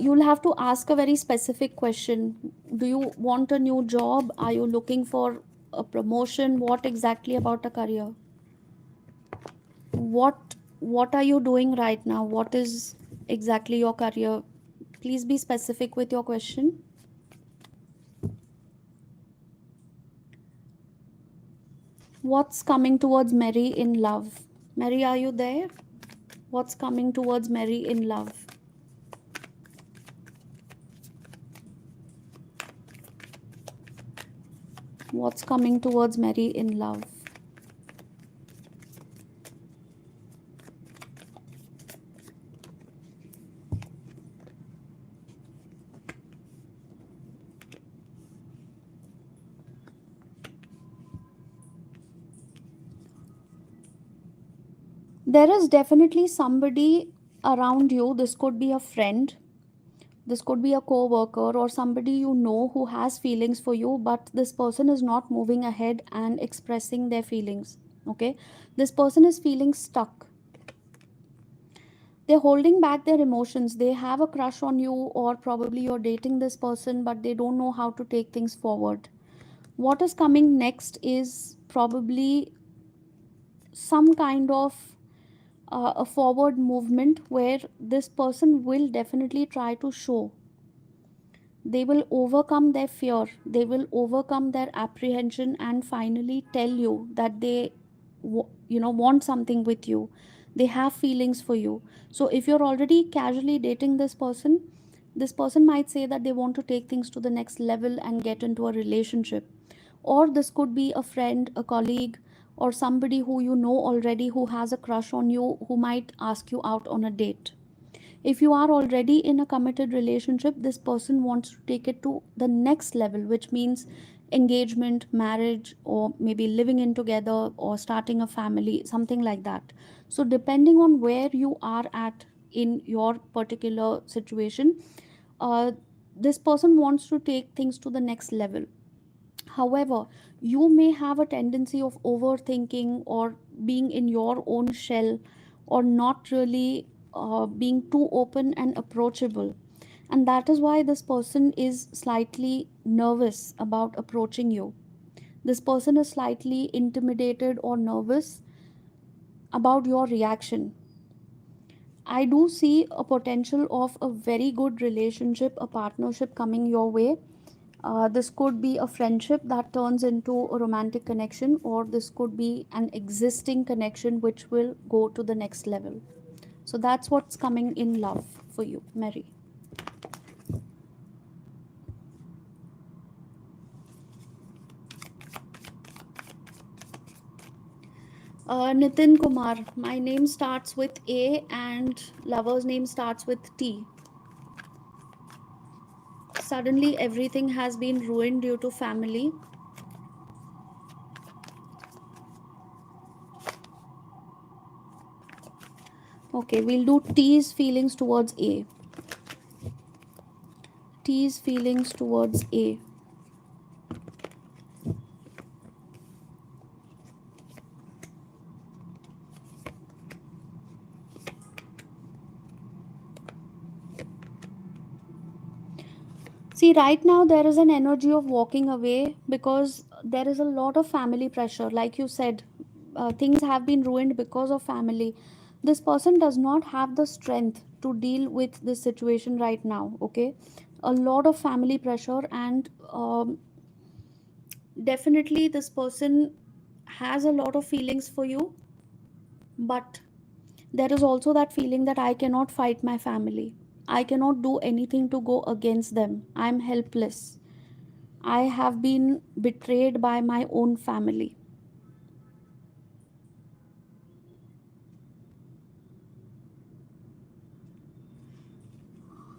you'll have to ask a very specific question. Do you want a new job? Are you looking for a promotion? What exactly about a career? What are you doing right now? What is exactly your career? Please be specific with your question. What's coming towards Mary in love? Mary, are you there? What's coming towards Mary in love? What's coming towards Mary in love? There is definitely somebody around you. This could be a friend, this could be a co-worker, or somebody you know who has feelings for you, but this person is not moving ahead and expressing their feelings, okay. This person is feeling stuck, they're holding back their emotions, they have a crush on you, or probably you're dating this person but they don't know how to take things forward. What is coming next is probably some kind of a forward movement where this person will definitely try to show, they will overcome their fear, they will overcome their apprehension and finally tell you that they want something with you, they have feelings for you. So if you're already casually dating this person might say that they want to take things to the next level and get into a relationship. Or this could be a friend, a colleague, or somebody who you know already who has a crush on you, who might ask you out on a date. If you are already in a committed relationship, this person wants to take it to the next level, which means engagement, marriage, or maybe living in together or starting a family, something like that. So depending on where you are at in your particular situation, uh, this person wants to take things to the next level. However, you may have a tendency of overthinking or being in your own shell, or not really being too open and approachable. And that is why this person is slightly nervous about approaching you. This person is slightly intimidated or nervous about your reaction. I do see a potential of a very good relationship, a partnership coming your way. This could be a friendship that turns into a romantic connection, or this could be an existing connection which will go to the next level. So that's what's coming in love for you, Mary. Nitan Kumar. My name starts with A and lover's name starts with T. Suddenly everything has been ruined due to family. Okay, we'll do T's feelings towards A. T's feelings towards A. See, right now there is an energy of walking away because there is a lot of family pressure. Like you said, things have been ruined because of family. This person does not have the strength to deal with this situation right now. Okay, a lot of family pressure, and definitely this person has a lot of feelings for you, but there is also that feeling that I cannot fight my family. I cannot do anything to go against them. I'm helpless. I have been betrayed by my own family.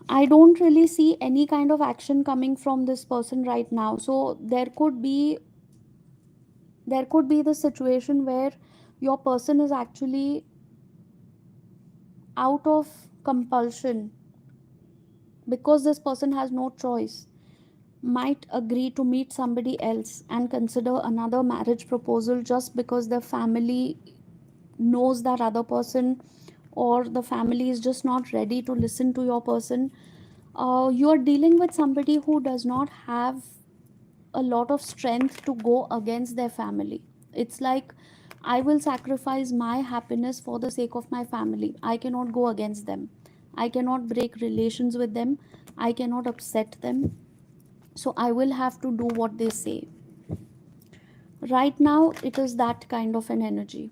I don't really see any kind of action coming from this person right now. So there could be the situation where your person is actually out of compulsion because this person has no choice, might agree to meet somebody else and consider another marriage proposal just because their family knows that other person, or the family is just not ready to listen to your person. You are dealing with somebody who does not have a lot of strength to go against their family. It's like, I will sacrifice my happiness for the sake of my family. I cannot go against them. I cannot break relations with them. I cannot upset them. So I will have to do what they say. Right now, it is that kind of an energy.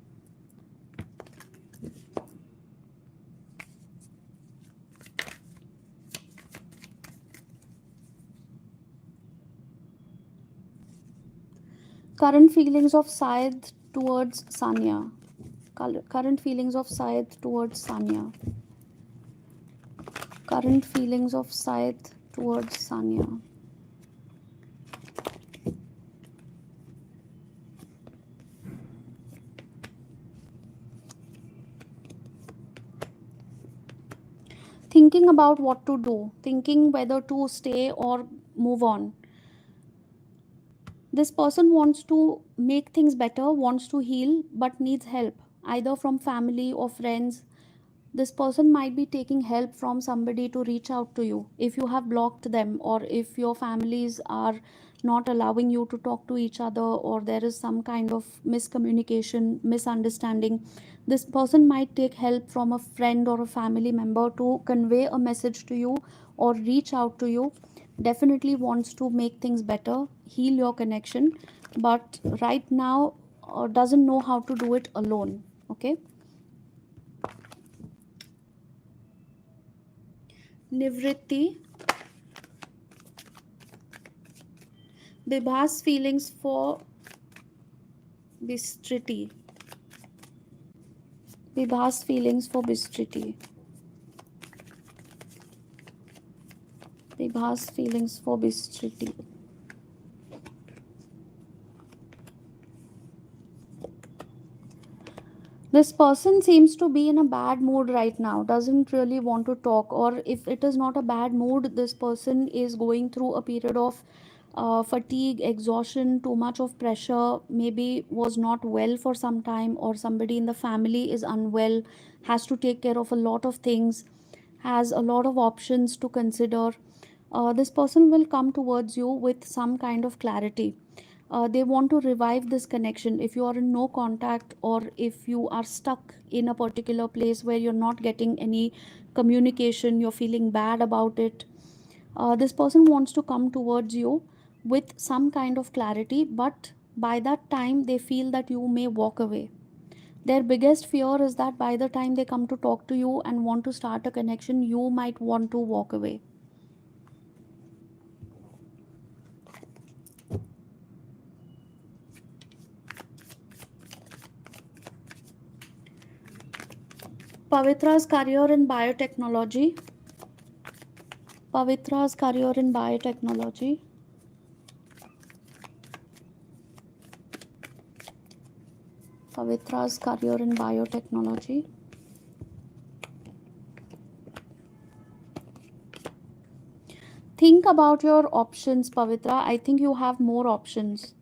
Current feelings of Syed towards Sanya. Current feelings of Syed towards Sanya. Current feelings of Syed towards Sanya. Thinking about what to do, thinking whether to stay or move on. This person wants to make things better, wants to heal, but needs help, either from family or friends. This person might be taking help from somebody to reach out to you if you have blocked them, or if your families are not allowing you to talk to each other, or there is some kind of miscommunication, misunderstanding. This person might take help from a friend or a family member to convey a message to you or reach out to you. Definitely wants to make things better, heal your connection, but right now doesn't know how to do it alone. Okay. Nivritti. Bibha's feelings for Bistriti. Bibha's feelings for Bistriti. Bibha's feelings for Bistriti. This person seems to be in a bad mood right now, doesn't really want to talk, or if it is not a bad mood, this person is going through a period of fatigue, exhaustion, too much of pressure, maybe was not well for some time, or somebody in the family is unwell, has to take care of a lot of things, has a lot of options to consider. This person will come towards you with some kind of clarity. They want to revive this connection. If you are in no contact, or if you are stuck in a particular place where you're not getting any communication, you're feeling bad about it, this person wants to come towards you with some kind of clarity, but by that time they feel that you may walk away. Their biggest fear is that by the time they come to talk to you and want to start a connection, you might want to walk away. Pavitra's career in biotechnology. Pavitra's career in biotechnology. Pavitra's career in biotechnology. Think about your options, Pavitra. I think you have more options.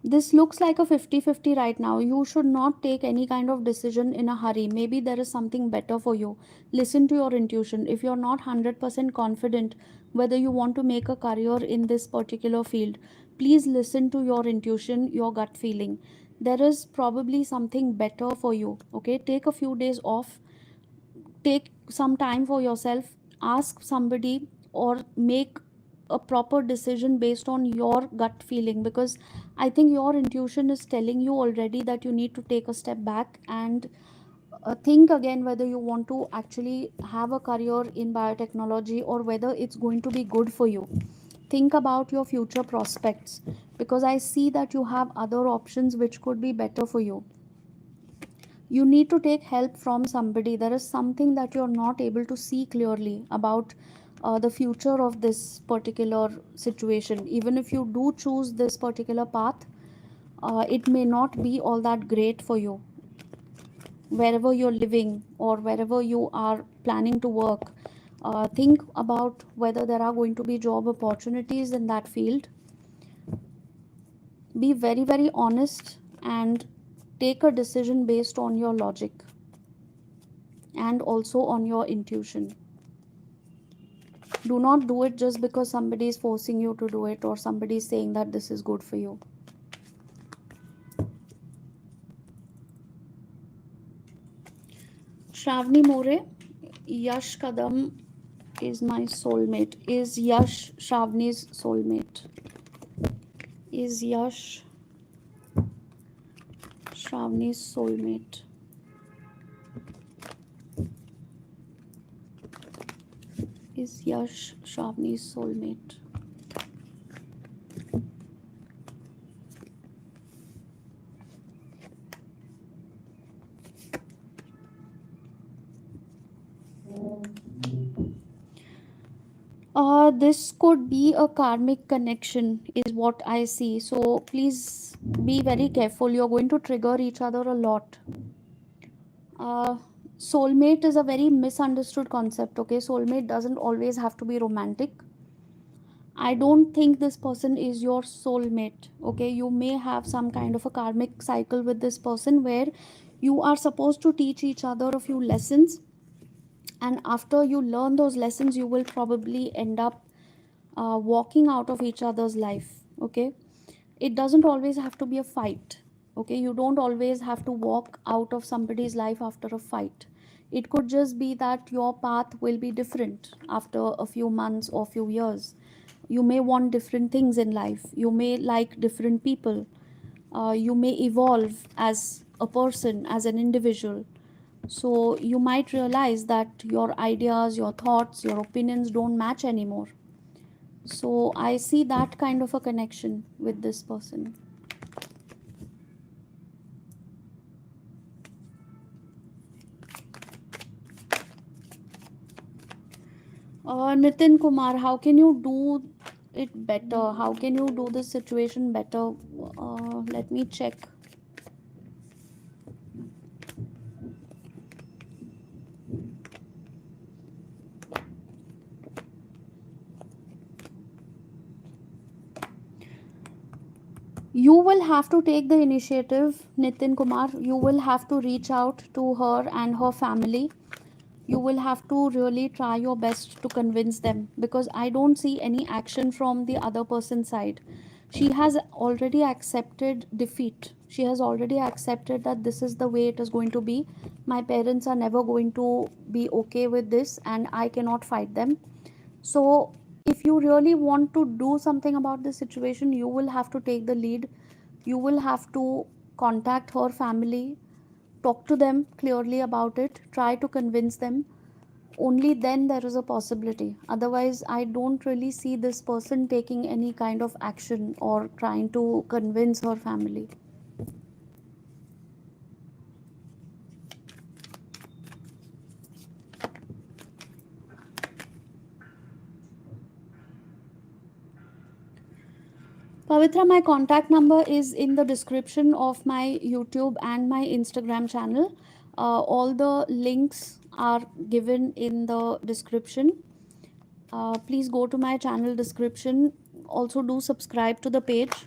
This looks like a 50-50 right now. You should not take any kind of decision in a hurry. Maybe there is something better for you. Listen to your intuition. If you're not 100% confident whether you want to make a career in this particular field, please listen to your intuition, your gut feeling. There is probably something better for you. Okay, take a few days off, take some time for yourself, ask somebody, or make a proper decision based on your gut feeling, because I think your intuition is telling you already that you need to take a step back and think again whether you want to actually have a career in biotechnology or whether it's going to be good for you. Think about your future prospects, because I see that you have other options which could be better for you. You need to take help from somebody. There is something that you're not able to see clearly about the future of this particular situation. Even if you do choose this particular path, it may not be all that great for you wherever you're living or wherever you are planning to work. Think about whether there are going to be job opportunities in that field. Be very, very honest and take a decision based on your logic and also on your intuition. Do not do it just because somebody is forcing you to do it or somebody is saying that this is good for you. Shavni More, Yash Kadam is my soulmate. Is Yash Shavni's soulmate? Is Yash Shavni's soulmate? Is Yash Shavni's soulmate? This could be a karmic connection, is what I see. So please be very careful. You're going to trigger each other a lot. Soulmate is a very misunderstood concept. Okay, soulmate doesn't always have to be romantic. I don't think this person is your soulmate. Okay, you may have some kind of a karmic cycle with this person where you are supposed to teach each other a few lessons, and after you learn those lessons, you will probably end up walking out of each other's life. Okay, it doesn't always have to be a fight. Okay, you don't always have to walk out of somebody's life after a fight. It could just be that your path will be different after a few months or few years. You may want different things in life, you may like different people, you may evolve as a person, as an individual. So you might realize that your ideas, your thoughts, your opinions don't match anymore. So I see that kind of a connection with this person. Nitan Kumar, how can you do it better? How can you do this situation better? Let me check. You will have to take the initiative, Nitin Kumar. You will have to reach out to her and her family. You will have to really try your best to convince them, because I don't see any action from the other person's side. She has already accepted defeat. She has already accepted that this is the way it is going to be. My parents are never going to be okay with this, and I cannot fight them. So if you really want to do something about this situation, you will have to take the lead. You will have to contact her family, talk to them clearly about it, try to convince them. Only then there is a possibility. Otherwise, I don't really see this person taking any kind of action or trying to convince her family. Pavitra, my contact number is in the description of my YouTube and my Instagram channel. All the links are given in the description. Please go to my channel description. Also, do subscribe to the page.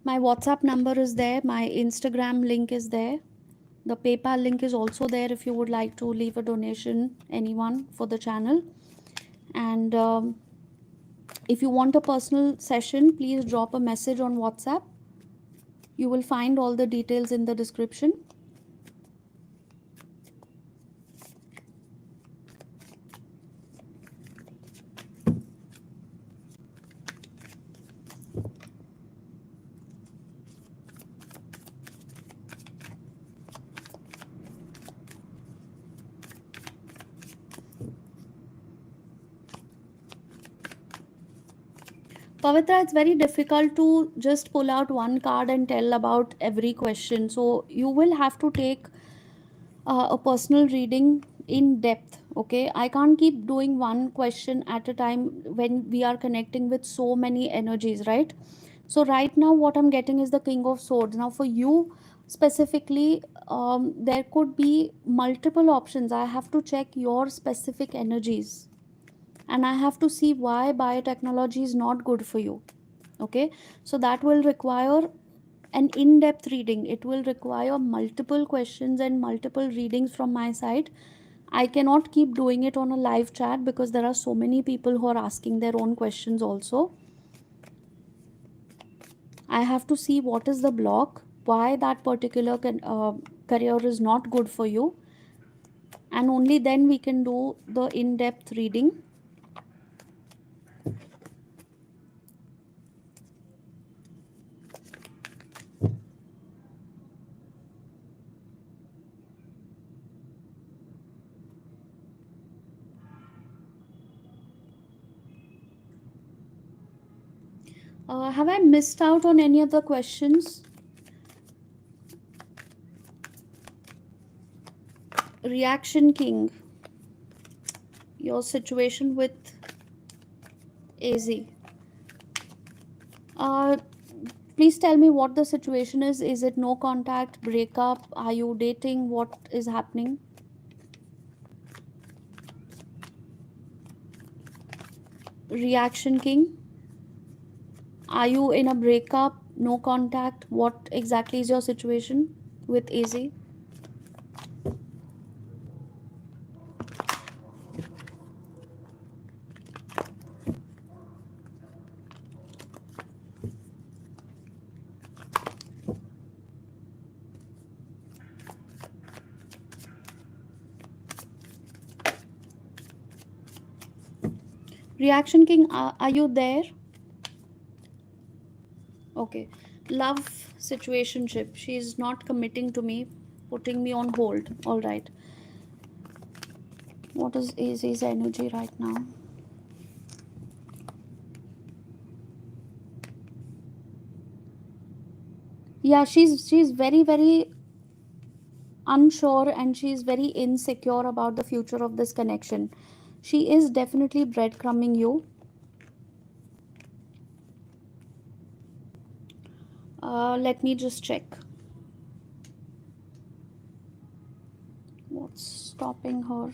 My WhatsApp number is there. My Instagram link is there. The PayPal link is also there if you would like to leave a donation, anyone, for the channel. And if you want a personal session, please drop a message on WhatsApp. You will find all the details in the description. Pavitra, it's very difficult to just pull out one card and tell about every question. So you will have to take a personal reading in depth. Okay, I can't keep doing one question at a time when we are connecting with so many energies, right? So right now what I'm getting is the King of Swords. Now for you specifically, there could be multiple options. I have to check your specific energies and I have to see why biotechnology is not good for you. Okay, so that will require an in-depth reading. It will require multiple questions and multiple readings from my side. I cannot keep doing it on a live chat because there are so many people who are asking their own questions also. I have to see what is the block, why that particular career is not good for you, and only then we can do the in-depth reading. Have I missed out on any of the questions? Reaction King, your situation with AZ. Please tell me what the situation is. Is it no contact, breakup? Are you dating? What is happening? Reaction King, are you in a breakup, no contact? What exactly is your situation with AZ? Reaction King, are you there? Okay. Love situationship. She's not committing to me, putting me on hold. All right. What is AZ's energy right now? Yeah, she's very unsure and she's very insecure about the future of this connection. She is definitely breadcrumbing you. Let me just check. What's stopping her?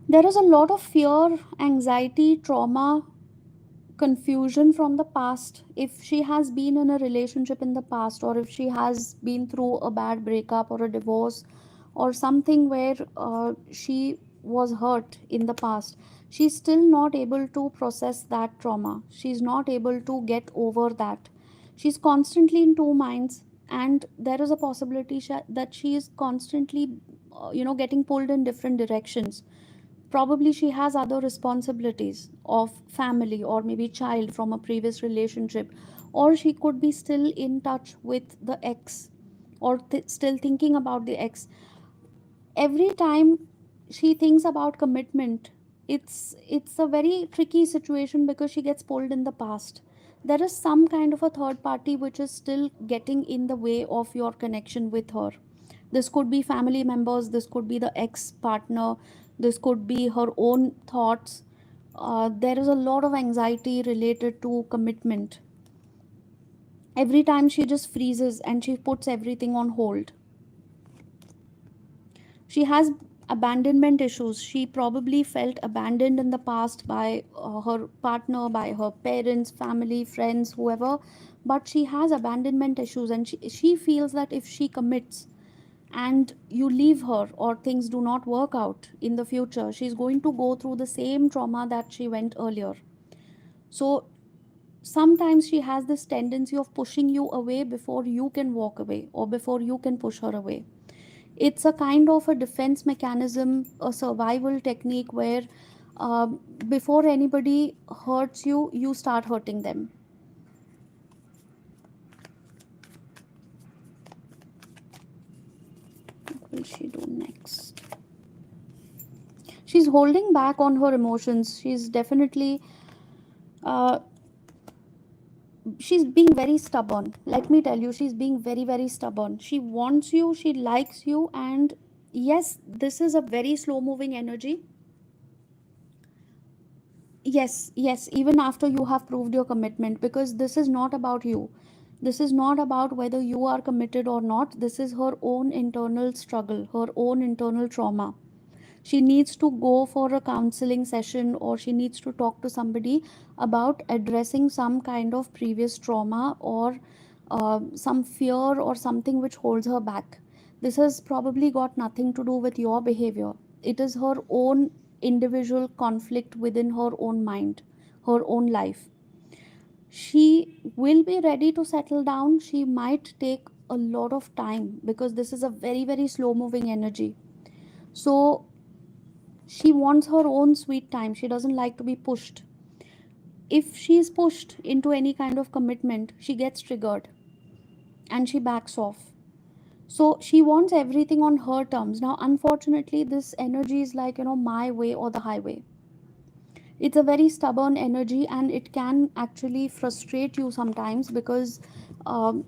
There is a lot of fear, anxiety, trauma, confusion from the past. If she has been in a relationship in the past, or if she has been through a bad breakup or a divorce or something where she was hurt in the past, she's still not able to process that trauma. She's not able to get over that. She's constantly in two minds, and there is a possibility that she is constantly getting pulled in different directions. Probably she has other responsibilities of family or maybe child from a previous relationship, or she could be still in touch with the ex, or still thinking about the ex. Every time she thinks about commitment, it's a very tricky situation because she gets pulled in the past. There is some kind of a third party which is still getting in the way of your connection with her. This could be family members, this could be the ex partner, This could be her own thoughts. There is a lot of anxiety related to commitment. Every time she just freezes and she puts everything on hold. She has abandonment issues. She probably felt abandoned in the past by her partner, by her parents, family, friends, whoever. But she has abandonment issues, and she feels that if she commits and you leave her or things do not work out in the future, she's going to go through the same trauma that she went earlier. So sometimes she has this tendency of pushing you away before you can walk away or before you can push her away. It's a kind of a defense mechanism, a survival technique where before anybody hurts you, you start hurting them. What will she do next? She's holding back on her emotions. She's definitely uh, she's being very stubborn. Let me tell you, she's being very, very stubborn. She wants you, she likes you, and yes, this is a very slow moving energy. Yes, even after you have proved your commitment, because this is not about you. This is not about whether you are committed or not. This is her own internal struggle, her own internal trauma. She needs to go for a counseling session, or she needs to talk to somebody about addressing some kind of previous trauma, or some fear or something which holds her back. This has probably got nothing to do with your behavior. It is her own individual conflict within her own mind, her own life. She will be ready to settle down. She might take a lot of time because this is a very, very slow moving energy. So she wants her own sweet time. She doesn't like to be pushed. If she is pushed into any kind of commitment, she gets triggered and she backs off. So she wants everything on her terms. Now, unfortunately, this energy is like, my way or the highway. It's a very stubborn energy, and it can actually frustrate you sometimes because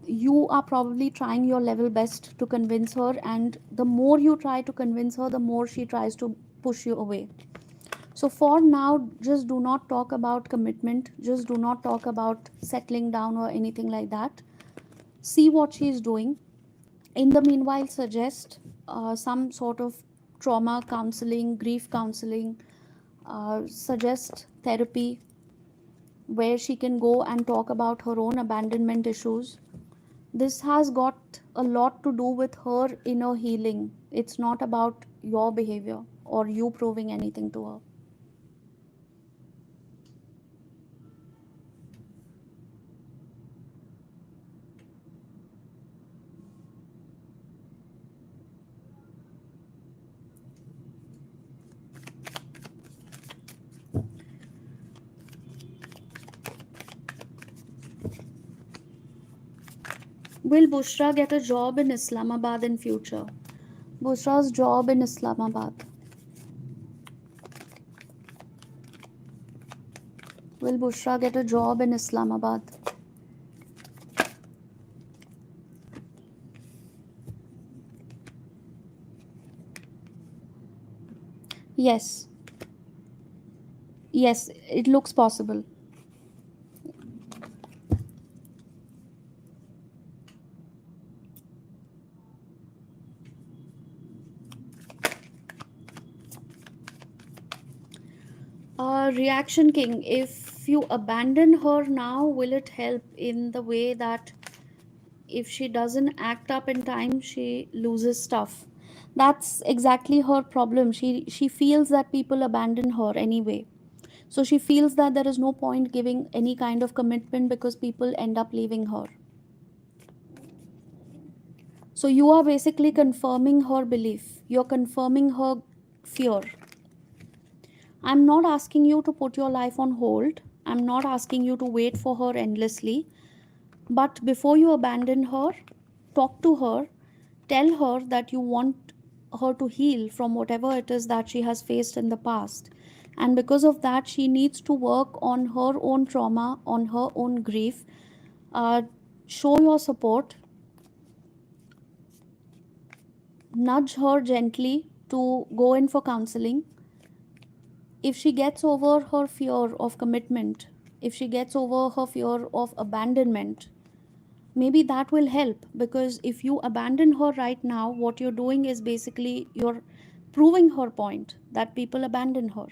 you are probably trying your level best to convince her, and the more you try to convince her, the more she tries to push you away. So for now, just do not talk about commitment, just do not talk about settling down or anything like that. See what she is doing. In the meanwhile, suggest some sort of trauma counseling, grief counseling, suggest therapy where she can go and talk about her own abandonment issues. This has got a lot to do with her inner healing. It's not about your behavior or you proving anything to her. Will Bushra get a job in Islamabad in future? Bushra's job in Islamabad. Will Bushra get a job in Islamabad? Yes. Yes, it looks possible. Reaction King, if you abandon her now, will it help in the way that if she doesn't act up in time, she loses stuff? That's exactly her problem. She feels that people abandon her anyway. So she feels that there is no point giving any kind of commitment because people end up leaving her. So you are basically confirming her belief. You're confirming her fear. I'm not asking you to put your life on hold. I'm not asking you to wait for her endlessly. But before you abandon her, talk to her. Tell her that you want her to heal from whatever it is that she has faced in the past. And because of that, she needs to work on her own trauma, on her own grief. Show your support. Nudge her gently to go in for counseling. If she gets over her fear of commitment, if she gets over her fear of abandonment, maybe that will help. Because if you abandon her right now, what you're doing is basically you're proving her point that people abandon her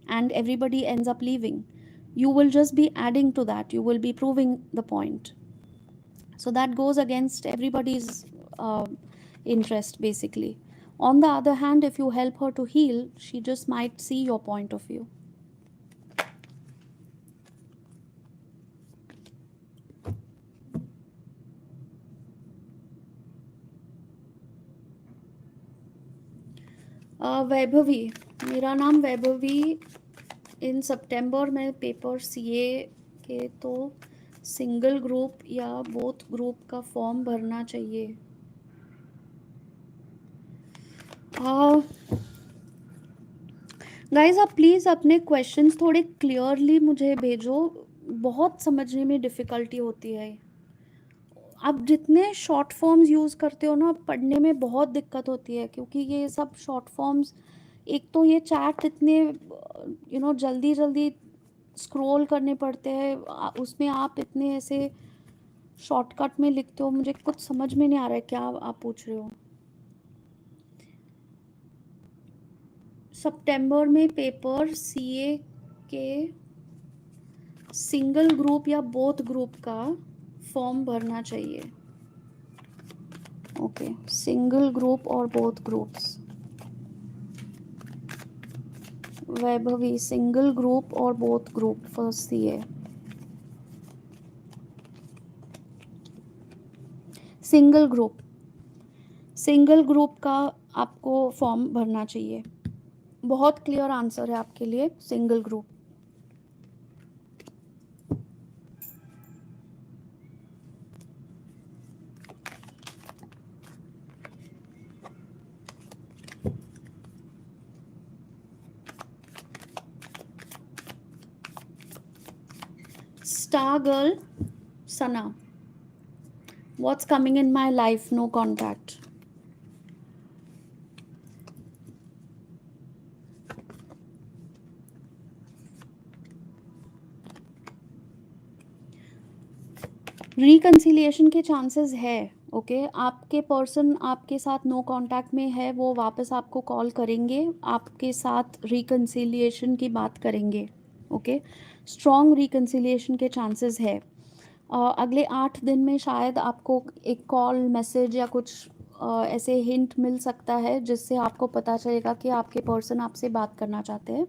and everybody ends up leaving. You will just be adding to that, you will be proving the point. So that goes against everybody's interest basically. On the other hand, if you help her to heal, she just might see your point of view. Vaibhavi, मेरा नाम वैभवी। इन सितंबर में paper CA के तो single group या both group का form भरना चाहिए। Guys आप प्लीज़ अपने क्वेश्चंस थोड़े क्लियरली मुझे भेजो, बहुत समझने में डिफ़िकल्टी होती है। आप जितने शॉर्ट फॉर्म्स यूज़ करते हो ना, पढ़ने में बहुत दिक्कत होती है, क्योंकि ये सब शॉर्ट फॉर्म्स, एक तो ये चैट इतने जल्दी जल्दी स्क्रॉल करने पड़ते हैं, उसमें आप इतने ऐसे शॉर्टकट में लिखते हो, मुझे कुछ समझ में नहीं आ रहा है क्या आप पूछ रहे हो। सितंबर में पेपर सीए के सिंगल ग्रुप या बोथ ग्रुप का फॉर्म भरना चाहिए। ओके, सिंगल ग्रुप और both groups. Vaibhavi, single group और both group for CA. Single group का आपको फॉर्म भरना चाहिए। बहुत क्लियर आंसर है आपके लिए, single group. Star girl, Sana. What's coming in my life? No contact. Reconciliation के चांसेस है। ओके, आपके पर्सन आपके साथ नो कांटेक्ट में है, वो वापस आपको कॉल करेंगे, आपके साथ रिकन्सिलिएशन की बात करेंगे। ओके, स्ट्रॉन्ग रिकन्सिलिएशन के चांसेस है। अगले 8 दिन में शायद आपको एक कॉल, मैसेज या कुछ ऐसे हिंट मिल सकता है, जिससे आपको पता चलेगा कि आपके पर्सन आपसे बात करना चाहते हैं।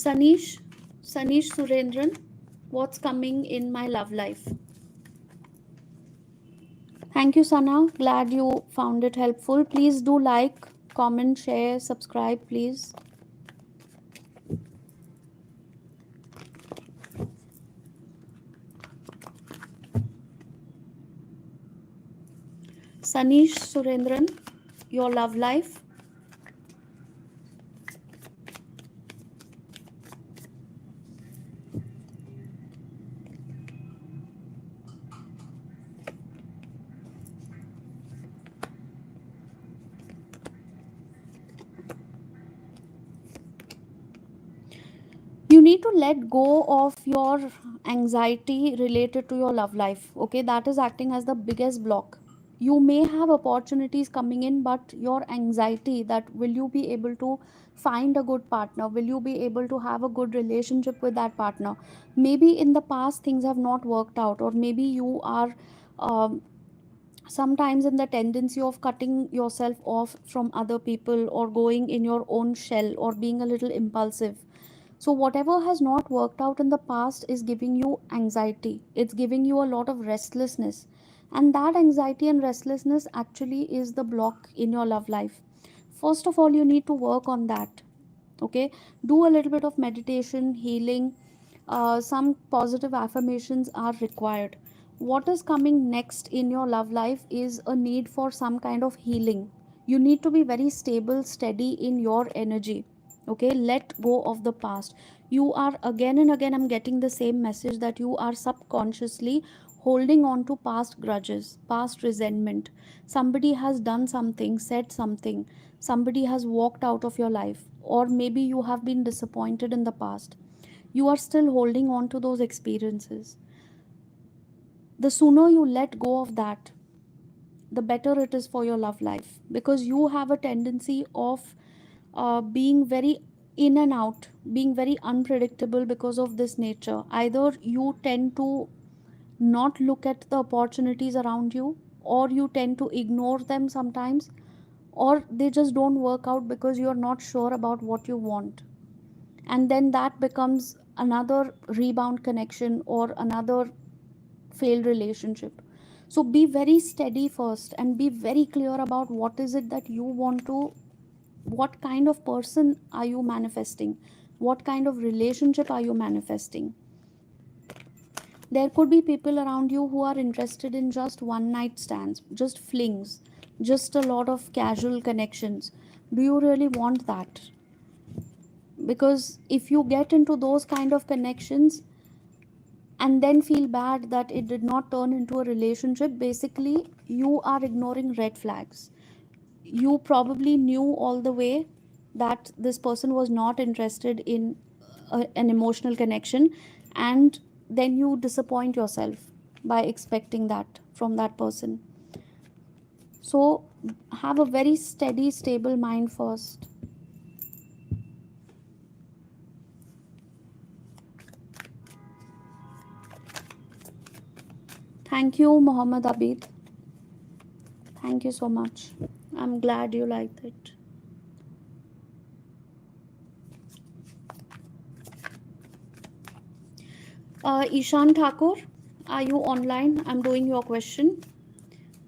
Sanish Surendran, what's coming in my love life? Thank you, Sana. Glad you found it helpful. Please do like, comment, share, subscribe, please. Sanish Surendran, your love life. You need to let go of your anxiety related to your love life. Okay, that is acting as the biggest block. You may have opportunities coming in, but your anxiety that will you be able to find a good partner, will you be able to have a good relationship with that partner, maybe in the past things have not worked out, or maybe you are sometimes in the tendency of cutting yourself off from other people, or going in your own shell, or being a little impulsive. So whatever has not worked out in the past is giving you anxiety. It's giving you a lot of restlessness. And that anxiety and restlessness actually is the block in your love life. First of all, you need to work on that. Okay? Do a little bit of meditation, healing. Some positive affirmations are required. What is coming next in your love life is a need for some kind of healing. You need to be very stable, steady in your energy. Okay, let go of the past. You are, again and again I'm getting the same message, that you are subconsciously holding on to past grudges, past resentment. Somebody has done something, said something, somebody has walked out of your life, or maybe you have been disappointed in the past. You are still holding on to those experiences. The sooner you let go of that, the better it is for your love life, because you have a tendency of being very in and out, being very unpredictable because of this nature. Either you tend to not look at the opportunities around you, or you tend to ignore them sometimes, or they just don't work out because you're not sure about what you want. And then that becomes another rebound connection or another failed relationship. So be very steady first and be very clear about what is it that you want to, what kind of person are you manifesting, what kind of relationship are you manifesting. There could be people around you who are interested in just one night stands, just flings, just a lot of casual connections. Do you really want that? Because if you get into those kind of connections and then feel bad that it did not turn into a relationship, basically you are ignoring red flags. You probably knew all the way that this person was not interested in an emotional connection, and then you disappoint yourself by expecting that from that person. So have a very steady, stable mind first. Thank you, Mohammed Abid. Thank you so much. I'm glad you liked it. Ishan Thakur, are you online? I'm doing your question.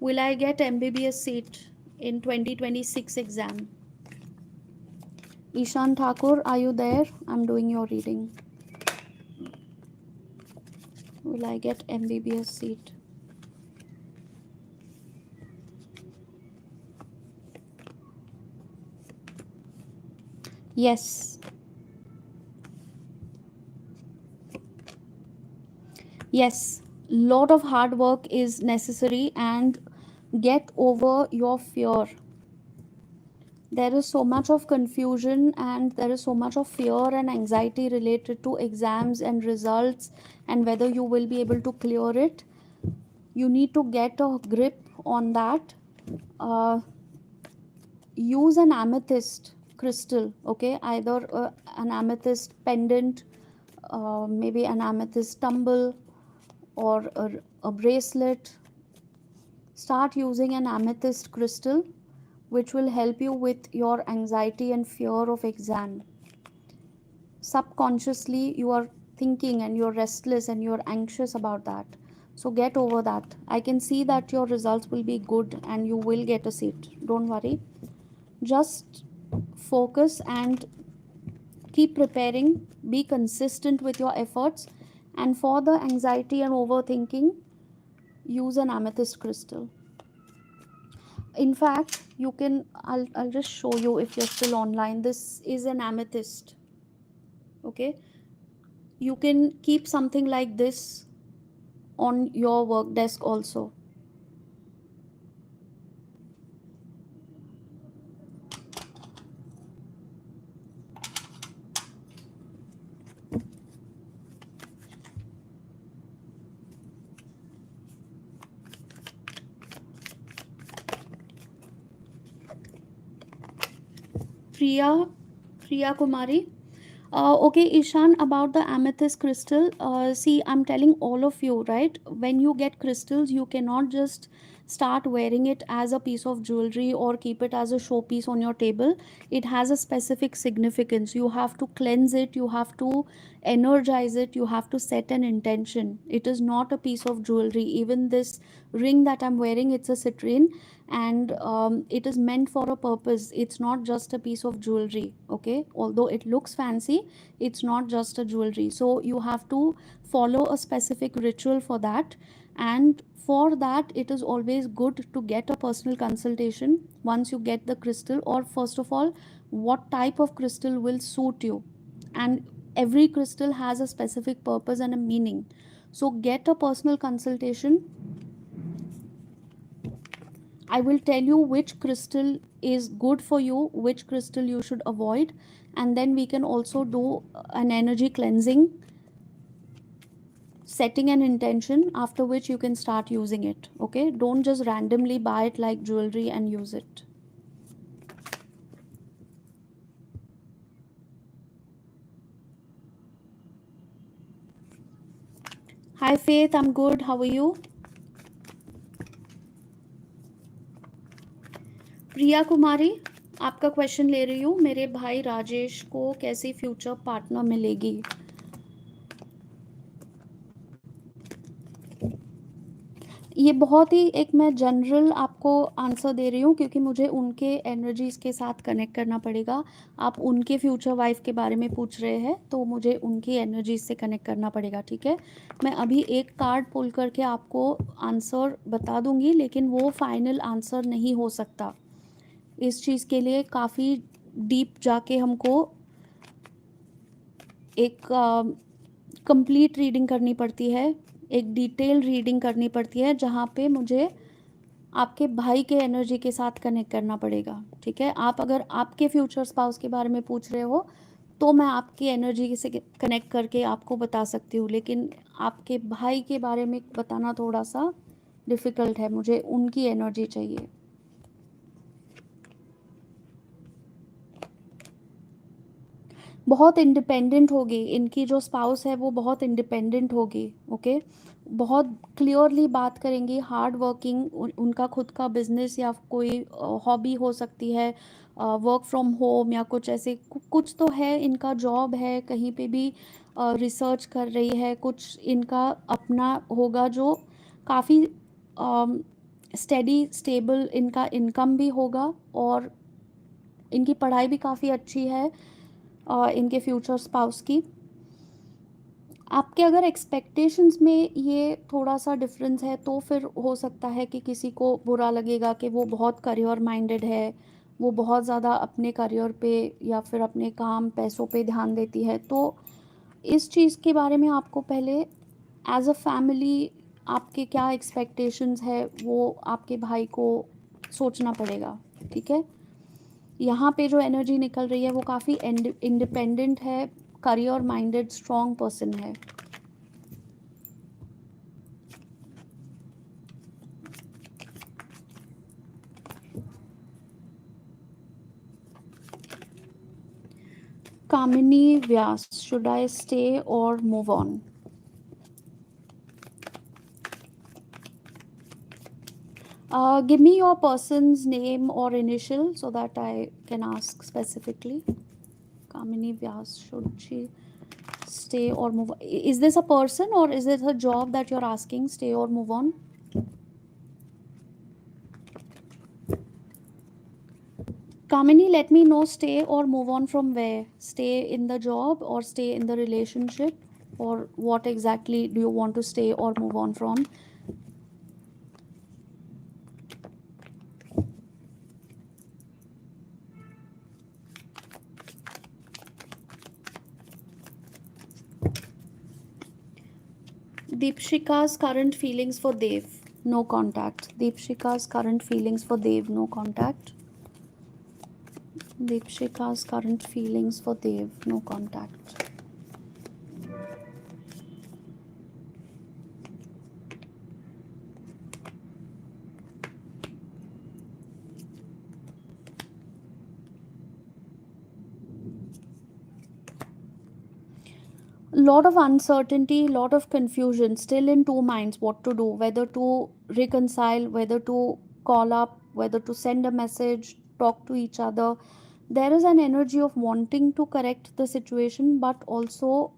Will I get MBBS seat in 2026 exam? Ishan Thakur, are you there? I'm doing your reading. Will I get MBBS seat? Yes. Yes. Lot of hard work is necessary, and get over your fear. There is so much of confusion and there is so much of fear and anxiety related to exams and results and whether you will be able to clear it. You need to get a grip on that. Use an amethyst crystal, okay? Either an amethyst pendant, maybe an amethyst tumble, or a bracelet. Start using an amethyst crystal, which will help you with your anxiety and fear of exam. Subconsciously you are thinking and you're restless and you're anxious about that. So get over that. I can see that your results will be good and you will get a seat. Don't worry. Just focus and keep preparing. Be consistent with your efforts. And for the anxiety and overthinking, use an amethyst crystal. In fact, you can, I'll just show you if you're still online. This is an amethyst. Okay. You can keep something like this on your work desk also. Priya Kumari. Okay, Ishan, about the amethyst crystal. See, I'm telling all of you, right? When you get crystals, you cannot just start wearing it as a piece of jewelry or keep it as a showpiece on your table. It has a specific significance. You have to cleanse it, you have to energize it, you have to set an intention. It is not a piece of jewelry. Even this ring that I'm wearing, it's a citrine, and it is meant for a purpose. It's not just a piece of jewelry, okay? Although it looks fancy, it's not just a jewelry. So you have to follow a specific ritual for that. And for that, it is always good to get a personal consultation once you get the crystal, or first of all, what type of crystal will suit you. And every crystal has a specific purpose and a meaning. So get a personal consultation. I will tell you which crystal is good for you, which crystal you should avoid, and then we can also do an energy cleansing, setting an intention, after which you can start using it. Okay, don't just randomly buy it like jewelry and use it. Hi Faith, I'm good. How are you? Priya Kumari, आपका question ले रही हूँ. मेरे भाई राजेश को कैसी future partner मिलेगी? ये बहुत ही एक मैं जनरल आपको आंसर दे रही हूँ, क्योंकि मुझे उनके एनर्जीज के साथ कनेक्ट करना पड़ेगा. आप उनके फ्यूचर वाइफ के बारे में पूछ रहे हैं, तो मुझे उनकी एनर्जीज से कनेक्ट करना पड़ेगा. ठीक है, मैं अभी एक कार्ड पुल करके आपको आंसर बता दूंगी, लेकिन वो फाइनल आंसर नहीं हो सकता. इस चीज़ के लिए काफ़ी डीप जाके हमको एक कंप्लीट रीडिंग करनी पड़ती है, एक डिटेल रीडिंग करनी पड़ती है, जहाँ पे मुझे आपके भाई के एनर्जी के साथ कनेक्ट करना पड़ेगा. ठीक है, आप अगर आपके फ्यूचर स्पाउस के बारे में पूछ रहे हो तो मैं आपकी एनर्जी से कनेक्ट करके आपको बता सकती हूँ, लेकिन आपके भाई के बारे में बताना थोड़ा सा डिफ़िकल्ट है. मुझे उनकी एनर्जी चाहिए. बहुत इंडिपेंडेंट होगी इनकी जो स्पाउस है, वो बहुत इंडिपेंडेंट होगी. ओके, बहुत क्लियरली बात करेंगी, हार्ड वर्किंग, उनका खुद का बिजनेस या कोई हॉबी हो सकती है, वर्क फ्रॉम होम या कुछ ऐसे कुछ तो है. इनका जॉब है, कहीं पे भी रिसर्च कर रही है, कुछ इनका अपना होगा जो काफ़ी स्टेडी स्टेबल इनका इनकम भी होगा, और इनकी पढ़ाई भी काफ़ी अच्छी है इनके फ्यूचर स्पाउस की. आपके अगर एक्सपेक्टेशंस में ये थोड़ा सा डिफरेंस है, तो फिर हो सकता है कि किसी को बुरा लगेगा कि वो बहुत करियर माइंडेड है, वो बहुत ज़्यादा अपने करियर पे या फिर अपने काम पैसों पे ध्यान देती है. तो इस चीज़ के बारे में आपको पहले एज अ फैमिली आपके क्या एक्सपेक्टेशंस है वो आपके भाई को सोचना पड़ेगा. ठीक है, यहाँ पे जो एनर्जी निकल रही है वो काफ़ी इंडिपेंडेंट है, करियर माइंडेड स्ट्रॉन्ग पर्सन है. Kamini Vyas, should I stay or move on? Give me your person's name or initial so that I can ask specifically. Kamini Vyas, should she stay or move on? Is this a person or is it a job that you're asking, stay or move on? Kamini, let me know, stay or move on from where? Stay in the job or stay in the relationship? Or what exactly do you want to stay or move on from? Deepshika's current feelings for Dev, no contact. Deepshika's current feelings for Dev, no contact. Deepshika's current feelings for Dev, no contact. Lot of uncertainty, lot of confusion, still in two minds what to do, whether to reconcile, whether to call up, whether to send a message, talk to each other. There is an energy of wanting to correct the situation, but also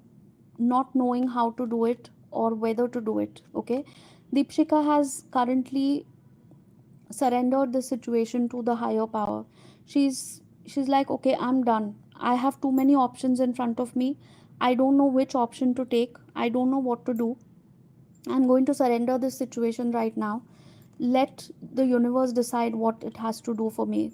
not knowing how to do it or whether to do it. Okay, Deepshika has currently surrendered the situation to the higher power. She's like, okay, I'm done. I have too many options in front of me. I don't know which option to take. I don't know what to do. I'm going to surrender this situation right now. Let the universe decide what it has to do for me.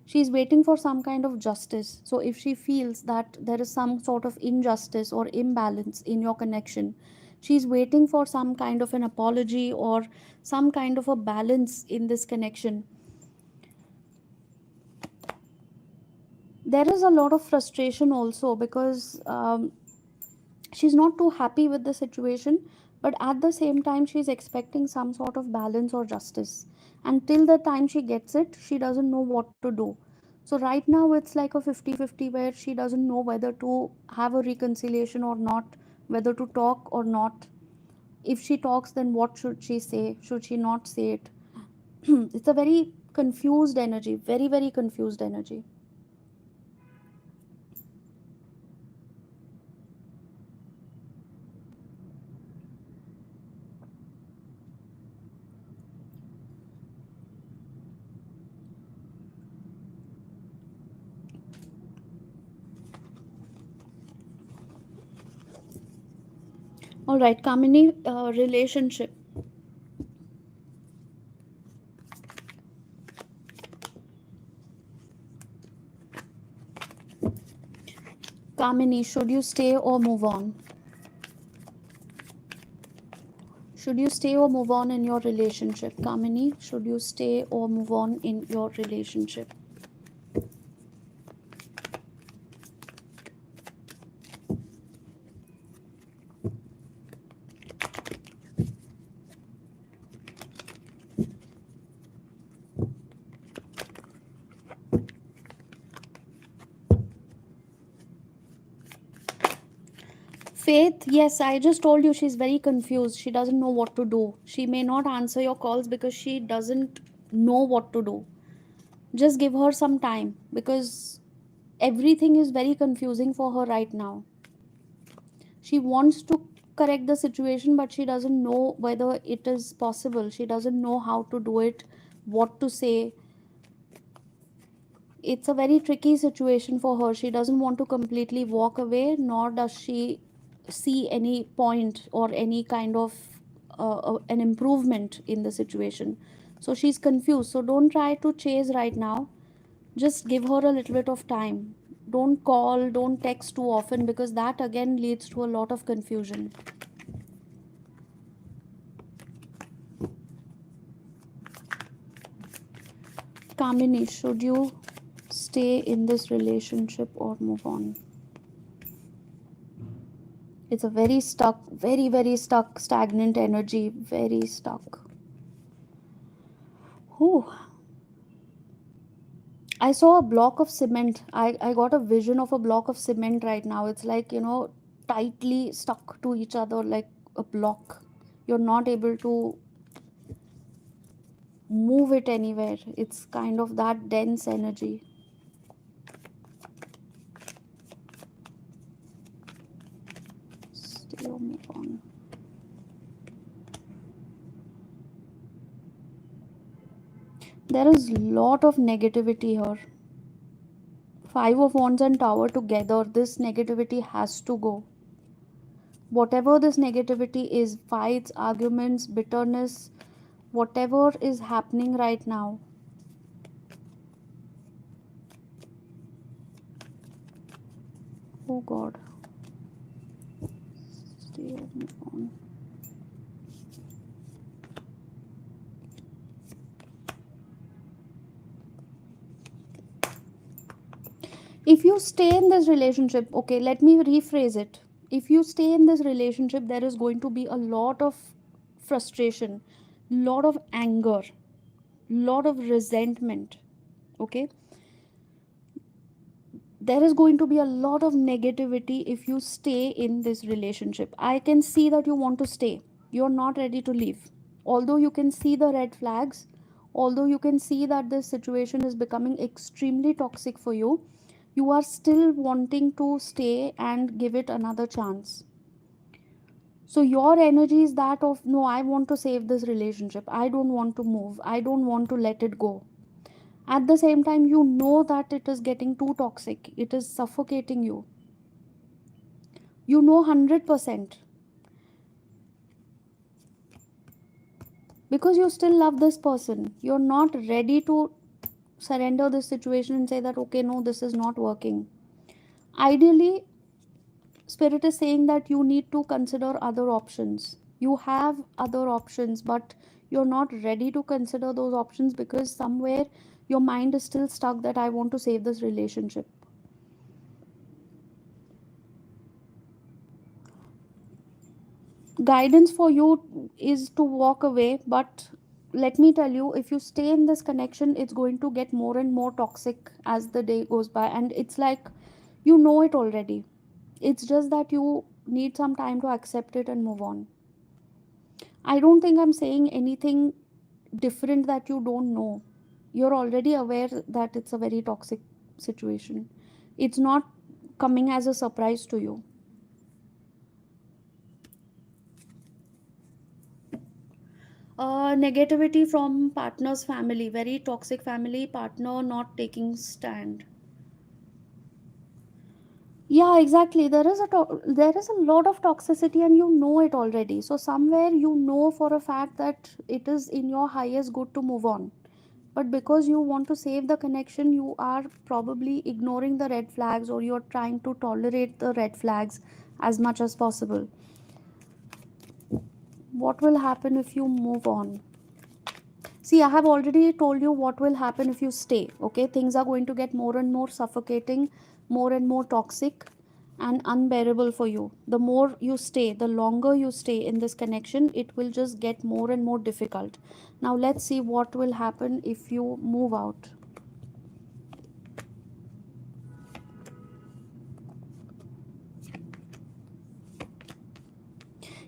She's waiting for some kind of justice. So if she feels that there is some sort of injustice or imbalance in your connection, she's waiting for some kind of an apology or some kind of a balance in this connection. There is a lot of frustration also because she's not too happy with the situation, but at the same time she's expecting some sort of balance or justice. Until the time she gets it, she doesn't know what to do. So right now it's like a 50-50 where she doesn't know whether to have a reconciliation or not, whether to talk or not. If she talks, then what should she say? Should she not say it? It's a very confused energy, very, very confused energy. All right, Kamini, relationship. Kamini, should you stay or move on? Should you stay or move on in your relationship? Kamini, should you stay or move on in your relationship? Faith, yes, I just told you she's very confused. She doesn't know what to do. She may not answer your calls because she doesn't know what to do. Just give her some time because everything is very confusing for her right now. She wants to correct the situation, but she doesn't know whether it is possible. She doesn't know how to do it, what to say. It's a very tricky situation for her. She doesn't want to completely walk away, nor does she see any point or any kind of an improvement in the situation. So she's confused. So don't try to chase right now. Just give her a little bit of time. Don't call, don't text too often because that again leads to a lot of confusion. Kamini, should you stay in this relationship or move on? It's a very stuck, very, very stuck, stagnant energy. Very stuck. Whew. I saw a block of cement. I got a vision of a block of cement right now. It's like, tightly stuck to each other like a block. You're not able to move it anywhere. It's kind of that dense energy. Stay or move on. There is a lot of negativity here. Five of Wands and Tower together. This negativity has to go. Whatever this negativity is, fights, arguments, bitterness, whatever is happening right now, oh God, stay or move on. If you stay in this relationship, okay, let me rephrase it. If you stay in this relationship, there is going to be a lot of frustration, lot of anger, lot of resentment. Okay, there is going to be a lot of negativity if you stay in this relationship. I can see that you want to stay, you're not ready to leave. Although you can see the red flags, although you can see that this situation is becoming extremely toxic for you, you are still wanting to stay and give it another chance. So your energy is that of, no, I want to save this relationship, I don't want to move, I don't want to let it go. At the same time, you know that it is getting too toxic, it is suffocating you. You know 100%. because you still love this person. You're not ready to surrender this situation and say that, okay, no, this is not working. Ideally, spirit is saying that you need to consider other options. You have other options, but you're not ready to consider those options because somewhere your mind is still stuck that I want to save this relationship. Guidance for you is to walk away, but let me tell you, if you stay in this connection, it's going to get more and more toxic as the day goes by, and it's like you know it already. It's just that you need some time to accept it and move on. I don't think I'm saying anything different that you don't know. You're already aware that it's a very toxic situation. It's not coming as a surprise to you. Negativity from partner's family, very toxic family, partner not taking stand. Yeah, exactly. There is a lot of toxicity, and you know it already. So somewhere you know for a fact that it is in your highest good to move on. But because you want to save the connection, you are probably ignoring the red flags, or you're trying to tolerate the red flags as much as possible. What will happen if you move on? See, I have already told you what will happen if you stay. Okay, things are going to get more and more suffocating, more and more toxic, and unbearable for you. The more you stay, the longer you stay in this connection, it will just get more and more difficult. Now, let's see what will happen if you move out.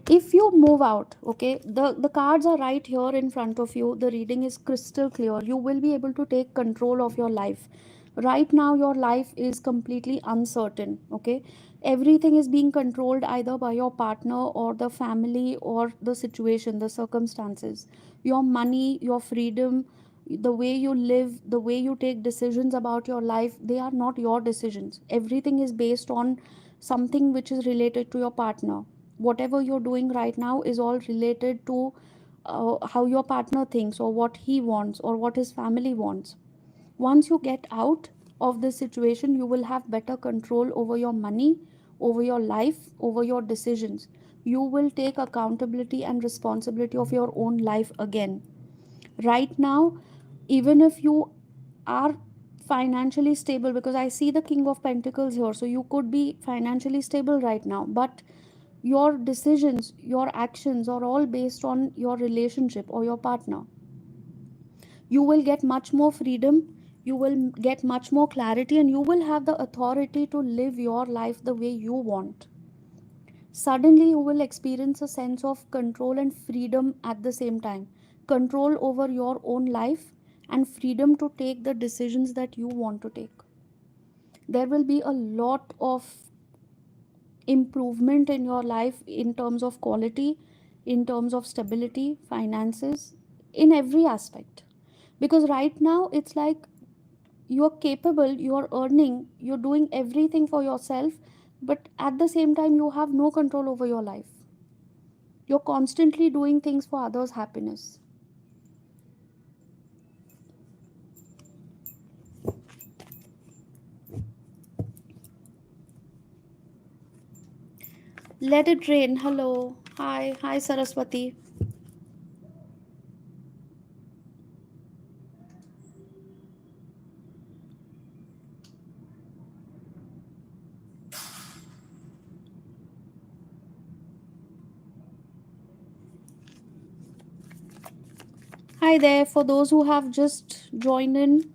If you move out, okay, the cards are right here in front of you. The reading is crystal clear. You will be able to take control of your life. Right now your life is completely uncertain. Okay, everything is being controlled either by your partner or the family or the situation, the circumstances. Your money, your freedom, the way you live, the way you take decisions about your life, they are not your decisions. Everything is based on something which is related to your partner. Whatever you're doing right now is all related to how your partner thinks, or what he wants, or what his family wants. Once you get out of this situation, you will have better control over your money, over your life, over your decisions. You will take accountability and responsibility of your own life again. Right now, even if you are financially stable, because I see the King of Pentacles here, so you could be financially stable right now, but your decisions, your actions are all based on your relationship or your partner. You will get much more freedom, you will get much more clarity, and you will have the authority to live your life the way you want. Suddenly you will experience a sense of control and freedom at the same time. Control over your own life and freedom to take the decisions that you want to take. There will be a lot of improvement in your life in terms of quality, in terms of stability, finances, in every aspect. Because right now it's like you're capable, you're earning, you're doing everything for yourself, but at the same time you have no control over your life. You're constantly doing things for others' happiness. Let it rain. Hello. Hi Saraswati. Hi there. For those who have just joined in,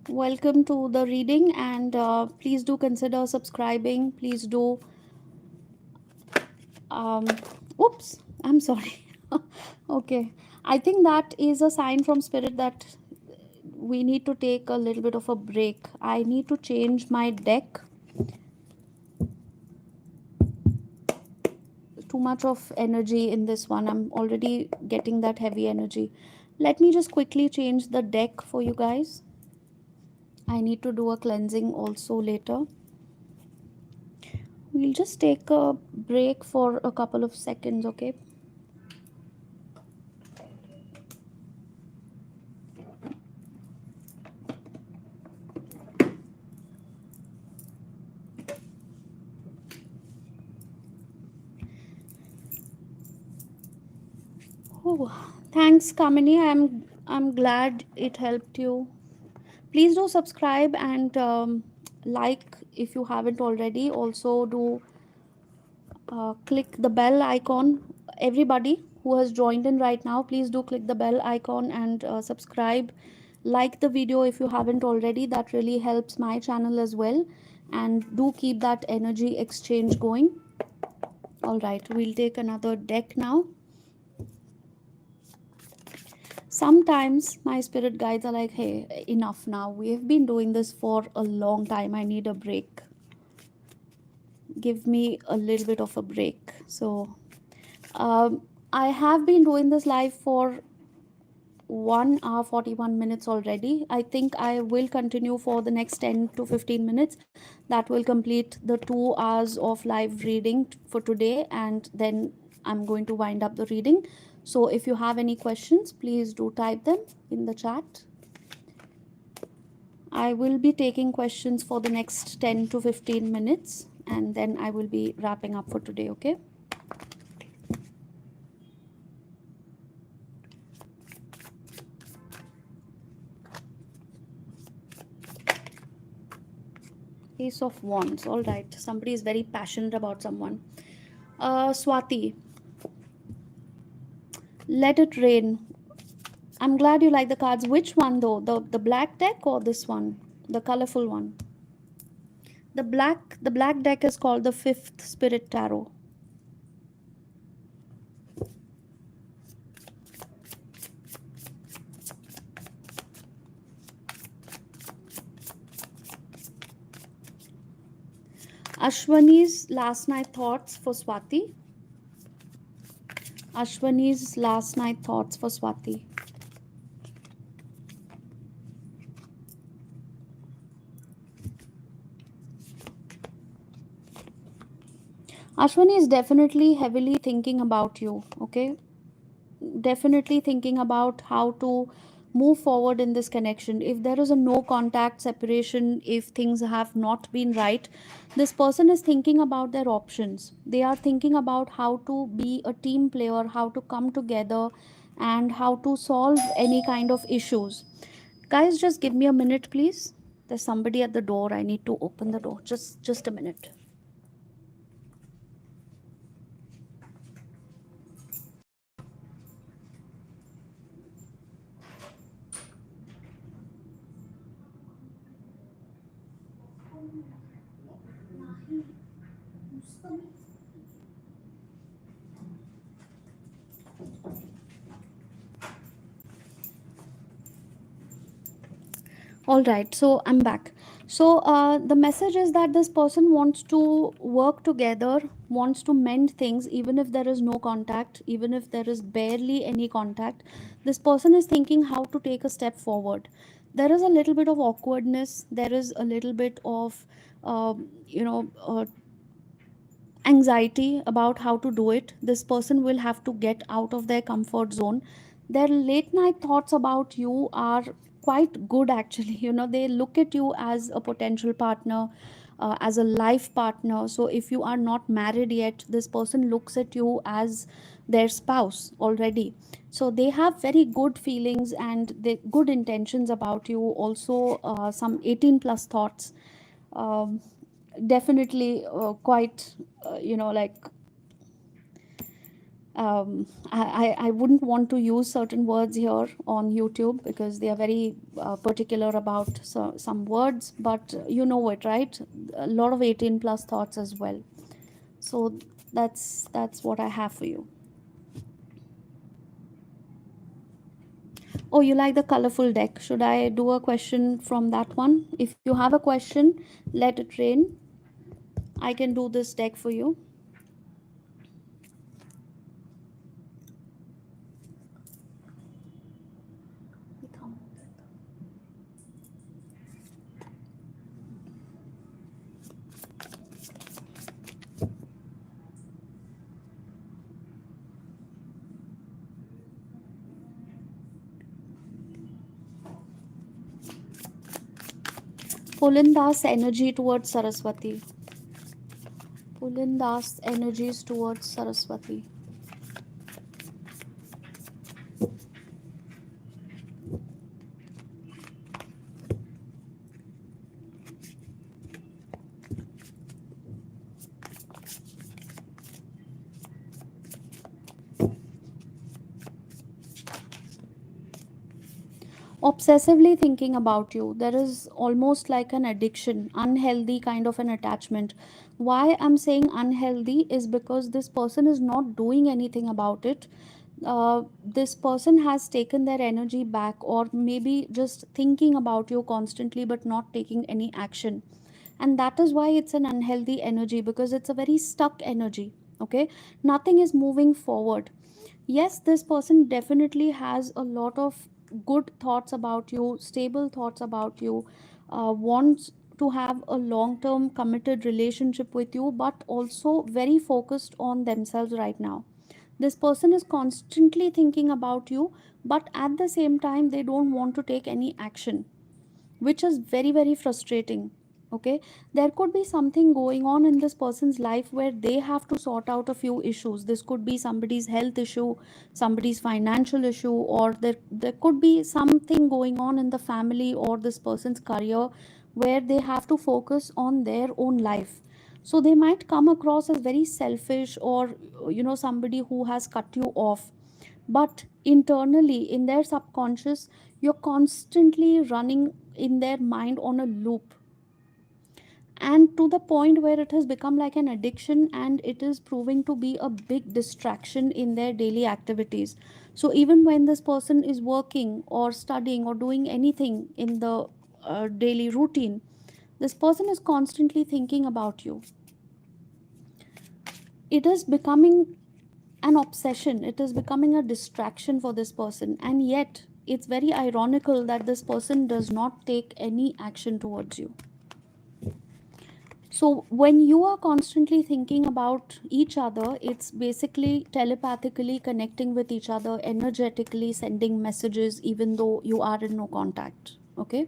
welcome to the reading, and please do consider subscribing. Please do. Um, Oops, I'm sorry. Okay, I think that is a sign from spirit that we need to take a little bit of a break. I need to change my deck. Too much of energy in this one. I'm already getting that heavy energy. Let me just quickly change the deck for you guys. I need to do a cleansing also later. We'll just take a break for a couple of seconds, okay? Thanks, Kamini. I'm glad it helped you. Please do subscribe and like if you haven't already. Also do click the bell icon. Everybody who has joined in right now, please do click the bell icon and subscribe. Like the video if you haven't already. That really helps my channel as well. And do keep that energy exchange going. All right, we'll take another deck now. Sometimes my spirit guides are like, hey, enough now. We have been doing this for a long time. I need a break. Give me a little bit of a break. So I have been doing this live for 1 hour 41 minutes already. I think I will continue for the next 10 to 15 minutes. That will complete the 2 hours of live reading for today, and then I'm going to wind up the reading. So if you have any questions, please do type them in the chat. I will be taking questions for the next 10 to 15 minutes, and then I will be wrapping up for today, okay? Ace of Wands. All right. Somebody is very passionate about someone. Swati. Let it rain. I'm glad you like the cards. Which one though? The black deck or this one? The colorful one? The black deck is called the Fifth Spirit Tarot. Ashwani's last night thoughts for Swati. Ashwani's last night thoughts for Swati. Ashwani is definitely heavily thinking about you, okay? Definitely thinking about how to move forward in this connection. If there is a no contact separation, if things have not been right, this person is thinking about their options. They are thinking about how to be a team player, how to come together, and how to solve any kind of issues. Guys, just give me a minute, please. There's somebody at the door. I need to open the door. Just a minute. All right, so I'm back. So the message is that this person wants to work together, wants to mend things, even if there is no contact, even if there is barely any contact. This person is thinking how to take a step forward. There is a little bit of awkwardness. There is a little bit of, anxiety about how to do it. This person will have to get out of their comfort zone. Their late night thoughts about you are quite good actually. They look at you as a potential partner, as a life partner. So if you are not married yet, this person looks at you as their spouse already. So they have very good feelings and good intentions about you. Also some 18 plus thoughts. Definitely quite like I wouldn't want to use certain words here on YouTube because they are very particular about some words, but you know it, right? A lot of 18 plus thoughts as well. So that's what I have for you. Oh, you like the colorful deck. Should I do a question from that one? If you have a question, let it rain. I can do this deck for you. Pulindas energy towards Saraswati. Pulindas energies towards Saraswati. obsessively thinking about you. There is almost like an addiction, unhealthy kind of an attachment. Why I'm saying unhealthy is because this person is not doing anything about it. This person has taken their energy back, or maybe just thinking about you constantly but not taking any action. And that is why it's an unhealthy energy, because it's a very stuck energy. Okay, nothing is moving forward. Yes, this person definitely has a lot of good thoughts about you, stable thoughts about you, wants to have a long term committed relationship with you, but also very focused on themselves right now. This person is constantly thinking about you, but at the same time they don't want to take any action, which is very very frustrating. Okay, there could be something going on in this person's life where they have to sort out a few issues. This could be somebody's health issue, somebody's financial issue, or there could be something going on in the family or this person's career where they have to focus on their own life. So they might come across as very selfish, or somebody who has cut you off, but internally in their subconscious you're constantly running in their mind on a loop, and to the point where it has become like an addiction, and it is proving to be a big distraction in their daily activities. So even when this person is working or studying or doing anything in the daily routine, this person is constantly thinking about you. It is becoming an obsession, it is becoming a distraction for this person, and yet it's very ironical that this person does not take any action towards you. So when you are constantly thinking about each other, it's basically telepathically connecting with each other, energetically sending messages even though you are in no contact. Okay,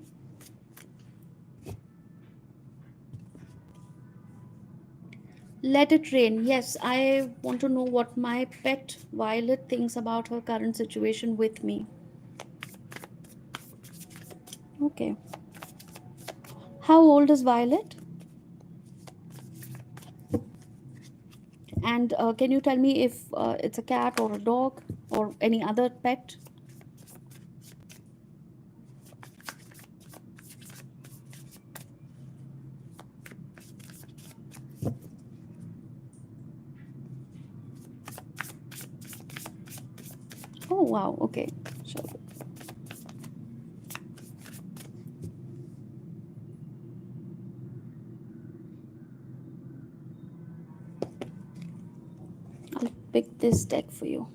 let it rain. Yes, I want to know what my pet Violet thinks about her current situation with me. Okay, how old is Violet? And can you tell me if it's a cat or a dog or any other pet? Oh, wow. Okay. Sure. I'll pick this deck for you.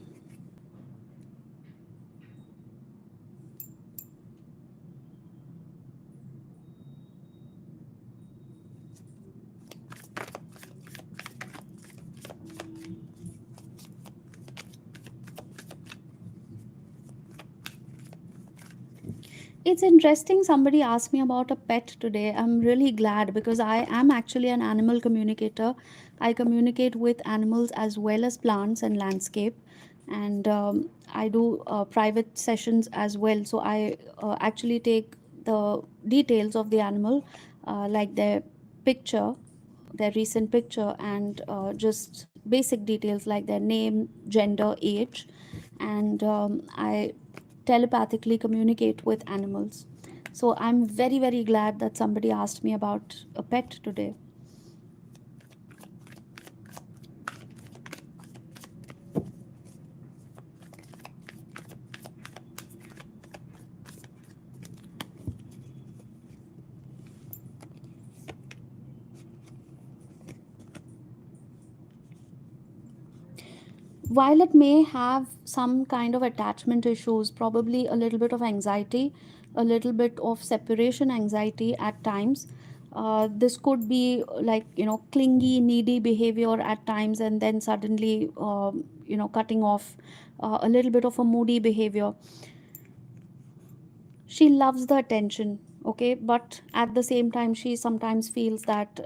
It's interesting somebody asked me about a pet today. I'm really glad because I am actually an animal communicator. I communicate with animals as well as plants and landscape. And I do private sessions as well. So I actually take the details of the animal, like their picture, their recent picture, and just basic details like their name, gender, age. And I telepathically communicate with animals. So I'm very, very glad that somebody asked me about a pet today. Violet may have some kind of attachment issues, probably a little bit of anxiety, a little bit of separation anxiety at times. This could be like, clingy, needy behavior at times, and then suddenly, cutting off, a little bit of a moody behavior. She loves the attention, okay, but at the same time, she sometimes feels that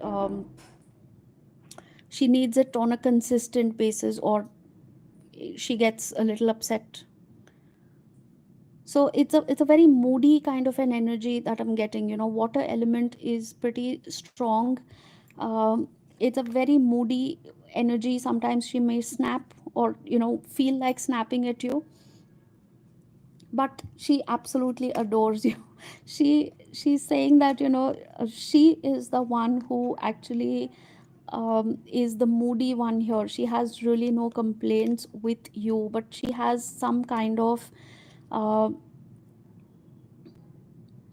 she needs it on a consistent basis, or she gets a little upset. So it's a very moody kind of an energy that I'm getting. Water element is pretty strong. It's a very moody energy. Sometimes she may snap, or feel like snapping at you. but she absolutely adores you. She's saying that, she is the one who actually is the moody one here. She has really no complaints with you, but she has some kind of uh,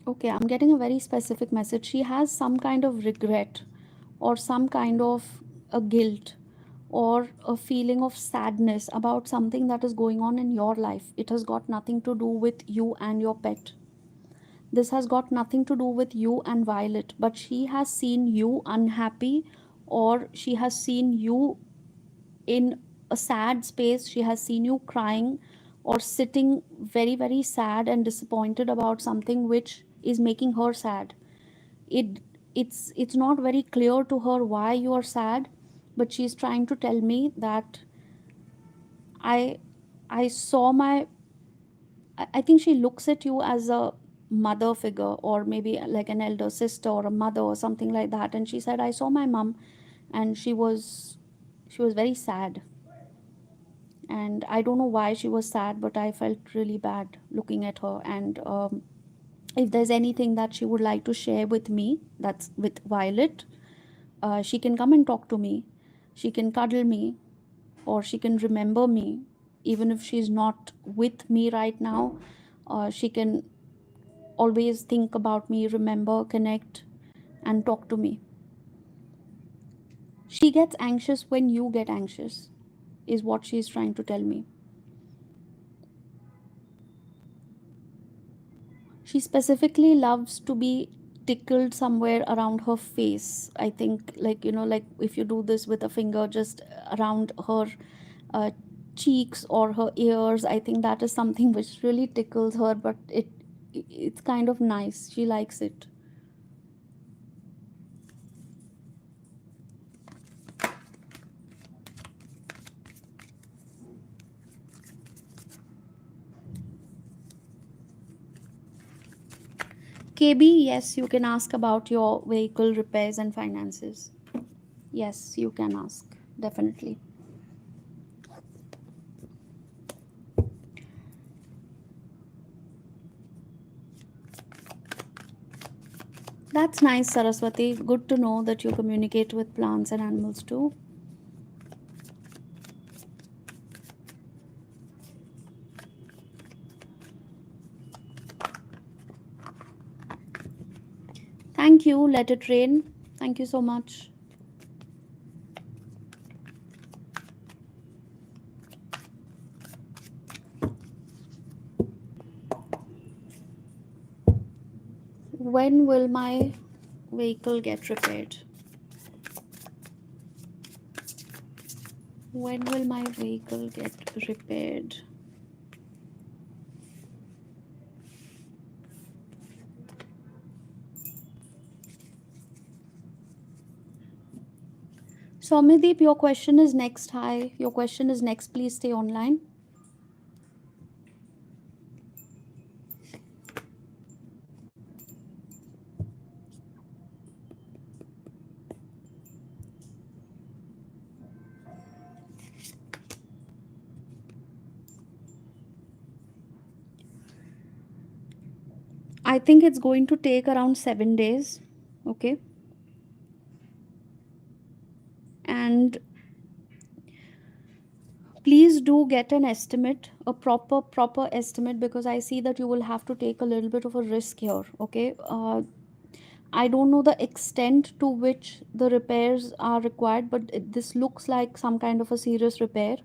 okay, I'm getting a very specific message. She has some kind of regret or some kind of a guilt or a feeling of sadness about something that is going on in your life. It has got nothing to do with you and your pet. This has got nothing to do with you and Violet, but she has seen you unhappy, or she has seen you in a sad space. She has seen you crying or sitting very, very sad and disappointed about something which is making her sad. it it's not very clear to her why you are sad, but she's trying to tell me that i I saw my I think she looks at you as a mother figure, or maybe like an elder sister or a mother or something like that. And she said, I saw my mom and she was very sad, and I don't know why she was sad, but I felt really bad looking at her. And if there's anything that she would like to share with me, that's with Violet, she can come and talk to me. She can cuddle me, or she can remember me, even if she's not with me right now. She can always think about me, remember, connect, and talk to me. She gets anxious when you get anxious, is what she's trying to tell me. She specifically loves to be tickled somewhere around her face. I think, like, like if you do this with a finger just around her uh, cheeks or her ears, I think that is something which really tickles her, but it's kind of nice. She likes it. KB, yes, you can ask about your vehicle repairs and finances. Yes, you can ask, definitely. That's nice, Saraswati. Good to know that you communicate with plants and animals too. Thank you, Let It Rain. Thank you so much. When will my vehicle get repaired? When will my vehicle get repaired? Somideep, your question is next. Hi, your question is next. Please stay online. I think it's going to take around 7 days. Okay. And please do get an estimate, a proper estimate, because I see that you will have to take a little bit of a risk here. Okay. I don't know the extent to which the repairs are required, but this looks like some kind of a serious repair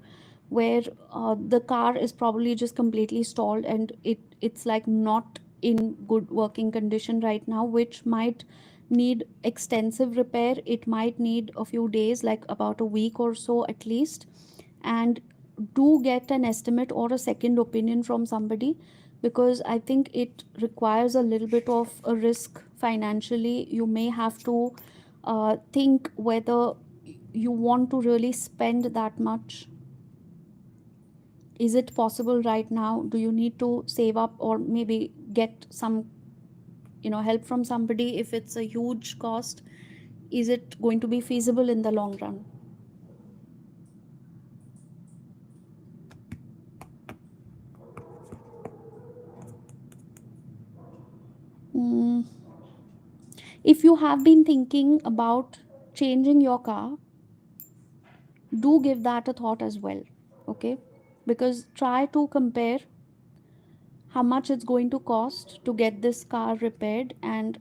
where the car is probably just completely stalled, and it's like not in good working condition right now, which might need extensive repair. It might need a few days, like about a week or so at least. And do get an estimate or a second opinion from somebody, because I think it requires a little bit of a risk financially. You may have to think whether you want to really spend that much. Is it possible right now? Do you need to save up or maybe get some help from somebody? If it's a huge cost, is it going to be feasible in the long run? If you have been thinking about changing your car, do give that a thought as well. Okay, because try to compare how much it's going to cost to get this car repaired, and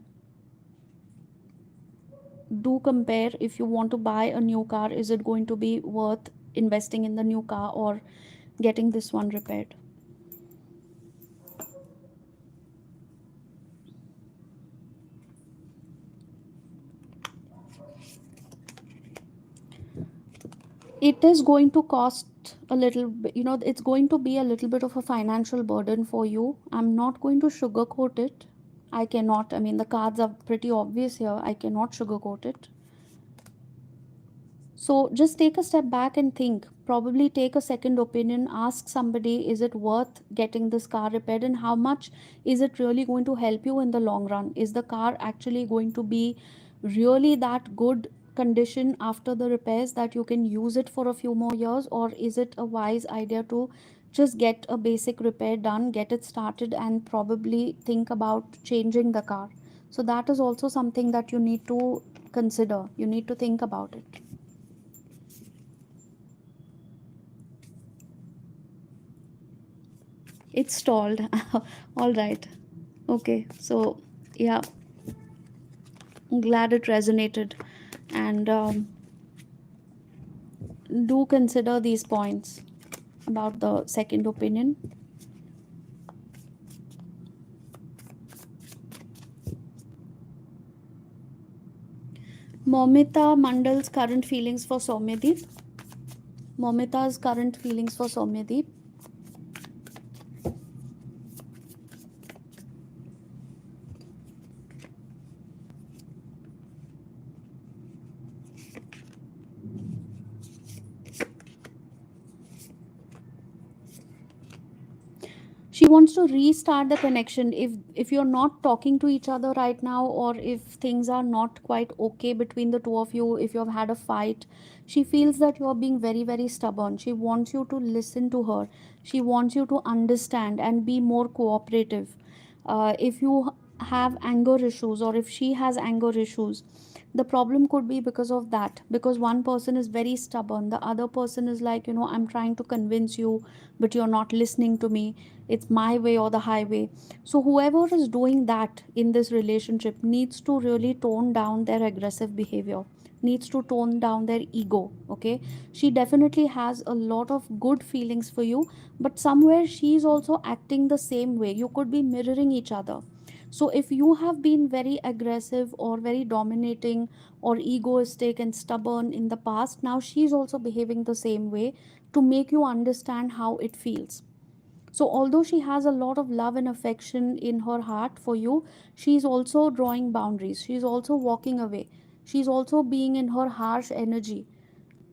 do compare, if you want to buy a new car, is it going to be worth investing in the new car or getting this one repaired. It is going to cost a little bit, it's going to be a little bit of a financial burden for you. I'm not going to sugarcoat it. I cannot. I mean, the cards are pretty obvious here. I cannot sugarcoat it. So just take a step back and think. Probably take a second opinion. Ask somebody, is it worth getting this car repaired, and how much is it really going to help you in the long run? Is the car actually going to be really that good condition after the repairs that you can use it for a few more years, or is it a wise idea to just get a basic repair done, get it started, and probably think about changing the car? So that is also something that you need to consider. You need to think about it. It's stalled. All right. Okay. So, yeah, I'm glad it resonated. And do consider these points about the second opinion. Momita Mandal's current feelings for Soumyadeep. Momita's current feelings for Soumyadeep. She wants to restart the connection. If you're not talking to each other right now, or if things are not quite okay between the two of you, if you've had a fight, she feels that you're being very, very stubborn. She wants you to listen to her. She wants you to understand and be more cooperative. If you have anger issues, or if she has anger issues, the problem could be because of that, because one person is very stubborn, the other person is like, I'm trying to convince you, but you're not listening to me. It's my way or the highway. So whoever is doing that in this relationship needs to really tone down their aggressive behavior, needs to tone down their ego. Okay, she definitely has a lot of good feelings for you, but somewhere she's also acting the same way. You could be mirroring each other. So if you have been very aggressive or very dominating or egoistic and stubborn in the past, now she's also behaving the same way to make you understand how it feels. So although she has a lot of love and affection in her heart for you, she's also drawing boundaries. She's also walking away. She's also being in her harsh energy.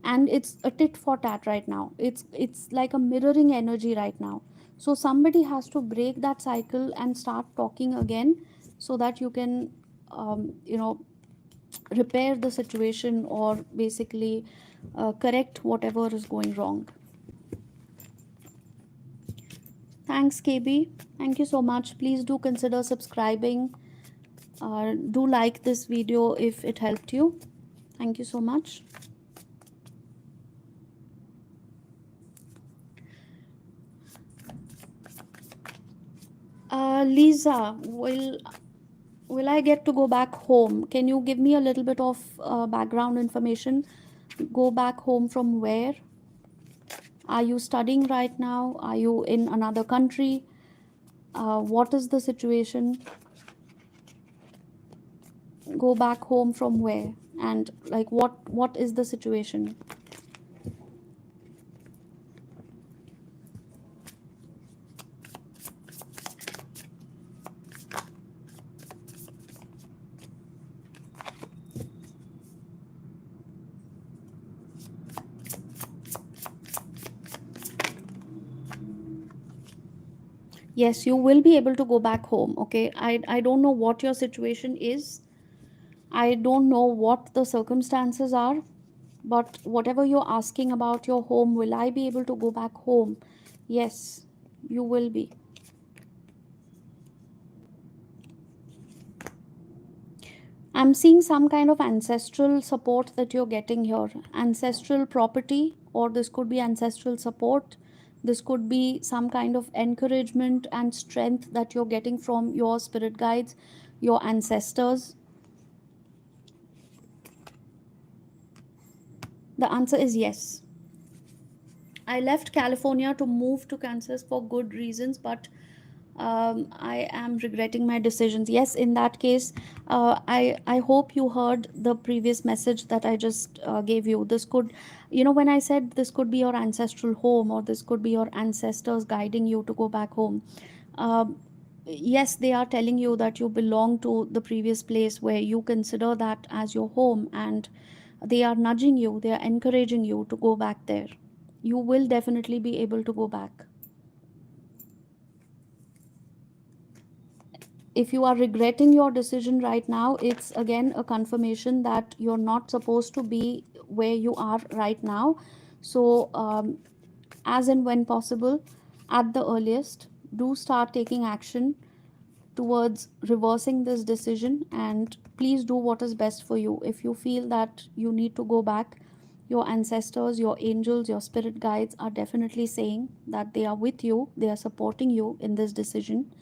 And it's a tit for tat right now. It's like a mirroring energy right now. So somebody has to break that cycle and start talking again, so that you can um, you know repair the situation, or basically correct whatever is going wrong. Thanks, KB. Thank you so much. Please do consider subscribing. Do like this video if it helped you. Thank you so much. Lisa, will I get to go back home? Can you give me a little bit of background information? Go back home from where? Are you studying right now? Are you in another country? What is the situation? Go back home from where? And like what is the situation? Yes, you will be able to go back home. Okay, I don't know what your situation is. I don't know what the circumstances are, but whatever you're asking about your home, will I be able to go back home? Yes, you will be. I'm seeing some kind of ancestral support that you're getting here. Ancestral property, or this could be ancestral support. This could be some kind of encouragement and strength that you're getting from your spirit guides, your ancestors. The answer is yes. I left California to move to Kansas for good reasons, but I am regretting my decisions. Yes, in that case, I hope you heard the previous message that I just gave you. This could, when I said this could be your ancestral home, or this could be your ancestors guiding you to go back home. Yes, they are telling you that you belong to the previous place where you consider that as your home, and they are nudging you, they are encouraging you to go back there. You will definitely be able to go back. If you are regretting your decision right now, it's again a confirmation that you're not supposed to be where you are right now. So, as and when possible, at the earliest, do start taking action towards reversing this decision, and please do what is best for you. If you feel that you need to go back, your ancestors, your angels, your spirit guides are definitely saying that they are with you, they are supporting you in this decision,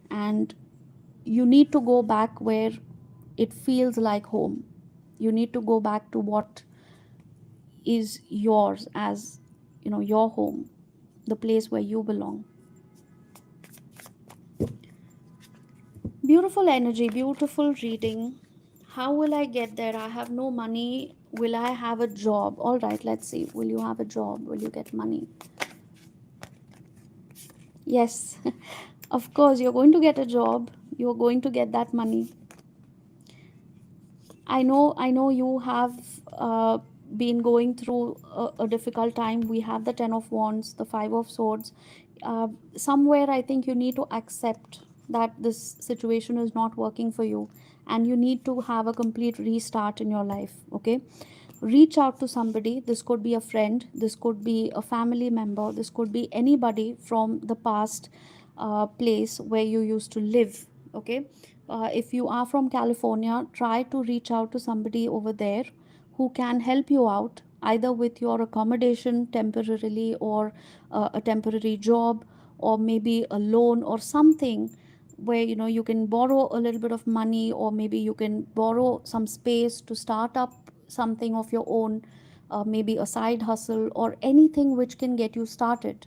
and you need to go back where it feels like home. You need to go back to what is yours, as your home, the place where you belong. Beautiful energy, beautiful reading. How will I get there? I have no money. Will I have a job? All right, let's see. Will you have a job? Will you get money? Yes, of course, you're going to get a job. You're going to get that money. I know you have been going through a difficult time. We have the Ten of Wands, the Five of Swords. Somewhere I think you need to accept that this situation is not working for you, and you need to have a complete restart in your life. Okay, reach out to somebody. This could be a friend, this could be a family member, this could be anybody from the past place where you used to live. Okay, if you are from California, try to reach out to somebody over there who can help you out, either with your accommodation temporarily, or a temporary job, or maybe a loan or something, where you can borrow a little bit of money, or maybe you can borrow some space to start up something of your own, maybe a side hustle or anything which can get you started.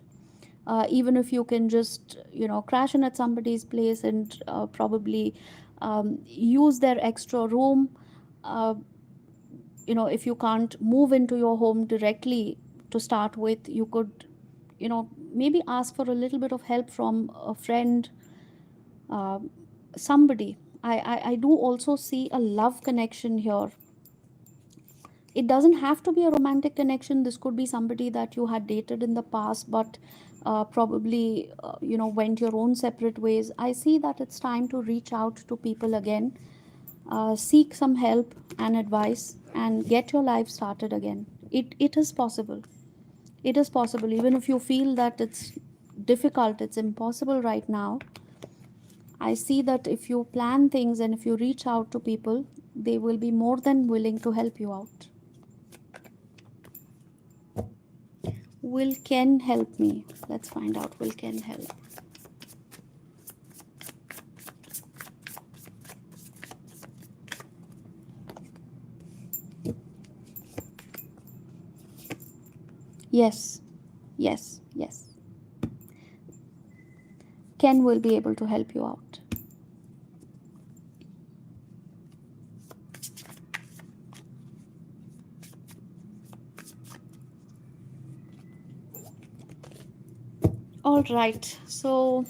Even if you can just crash in at somebody's place, and probably use their extra room. uh, if you can't move into your home directly to start with, you could maybe ask for a little bit of help from a friend, uh, somebody. I do also see a love connection here. It doesn't have to be a romantic connection. This could be somebody that you had dated in the past, but probably went your own separate ways. I see that it's time to reach out to people again, seek some help and advice, and get your life started again. It is possible. It is possible. Even if you feel that it's difficult, it's impossible right now, I see that if you plan things and if you reach out to people, they will be more than willing to help you out. Will Ken help me? Let's find out. Will Ken help? Yes, yes, yes. Ken will be able to help you out. All right. So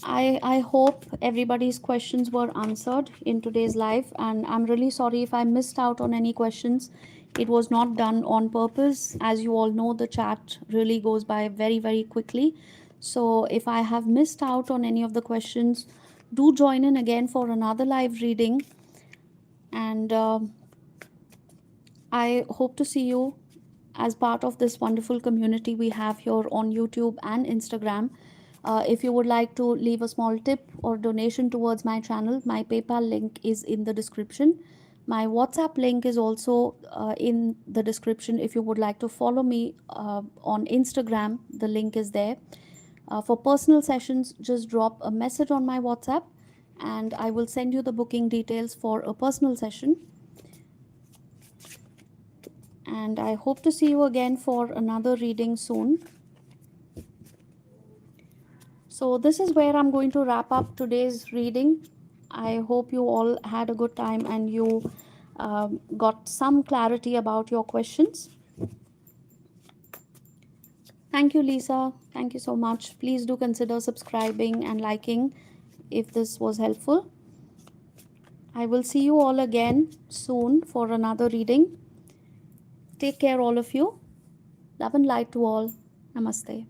I hope everybody's questions were answered in today's live, and I'm really sorry if I missed out on any questions. It was not done on purpose. As you all know, the chat really goes by very, very quickly. So if I have missed out on any of the questions, do join in again for another live reading. And I hope to see you as part of this wonderful community we have here on YouTube and Instagram. If you would like to leave a small tip or donation towards my channel, my PayPal link is in the description. My WhatsApp link is also in the description. If you would like to follow me on Instagram, the link is there. For personal sessions, just drop a message on my WhatsApp and I will send you the booking details for a personal session. And I hope to see you again for another reading soon. So this is where I'm going to wrap up today's reading. I hope you all had a good time and you got some clarity about your questions. Thank you, Lisa. Thank you so much. Please do consider subscribing and liking if this was helpful. I will see you all again soon for another reading. Take care, all of you. Love and light to all. Namaste.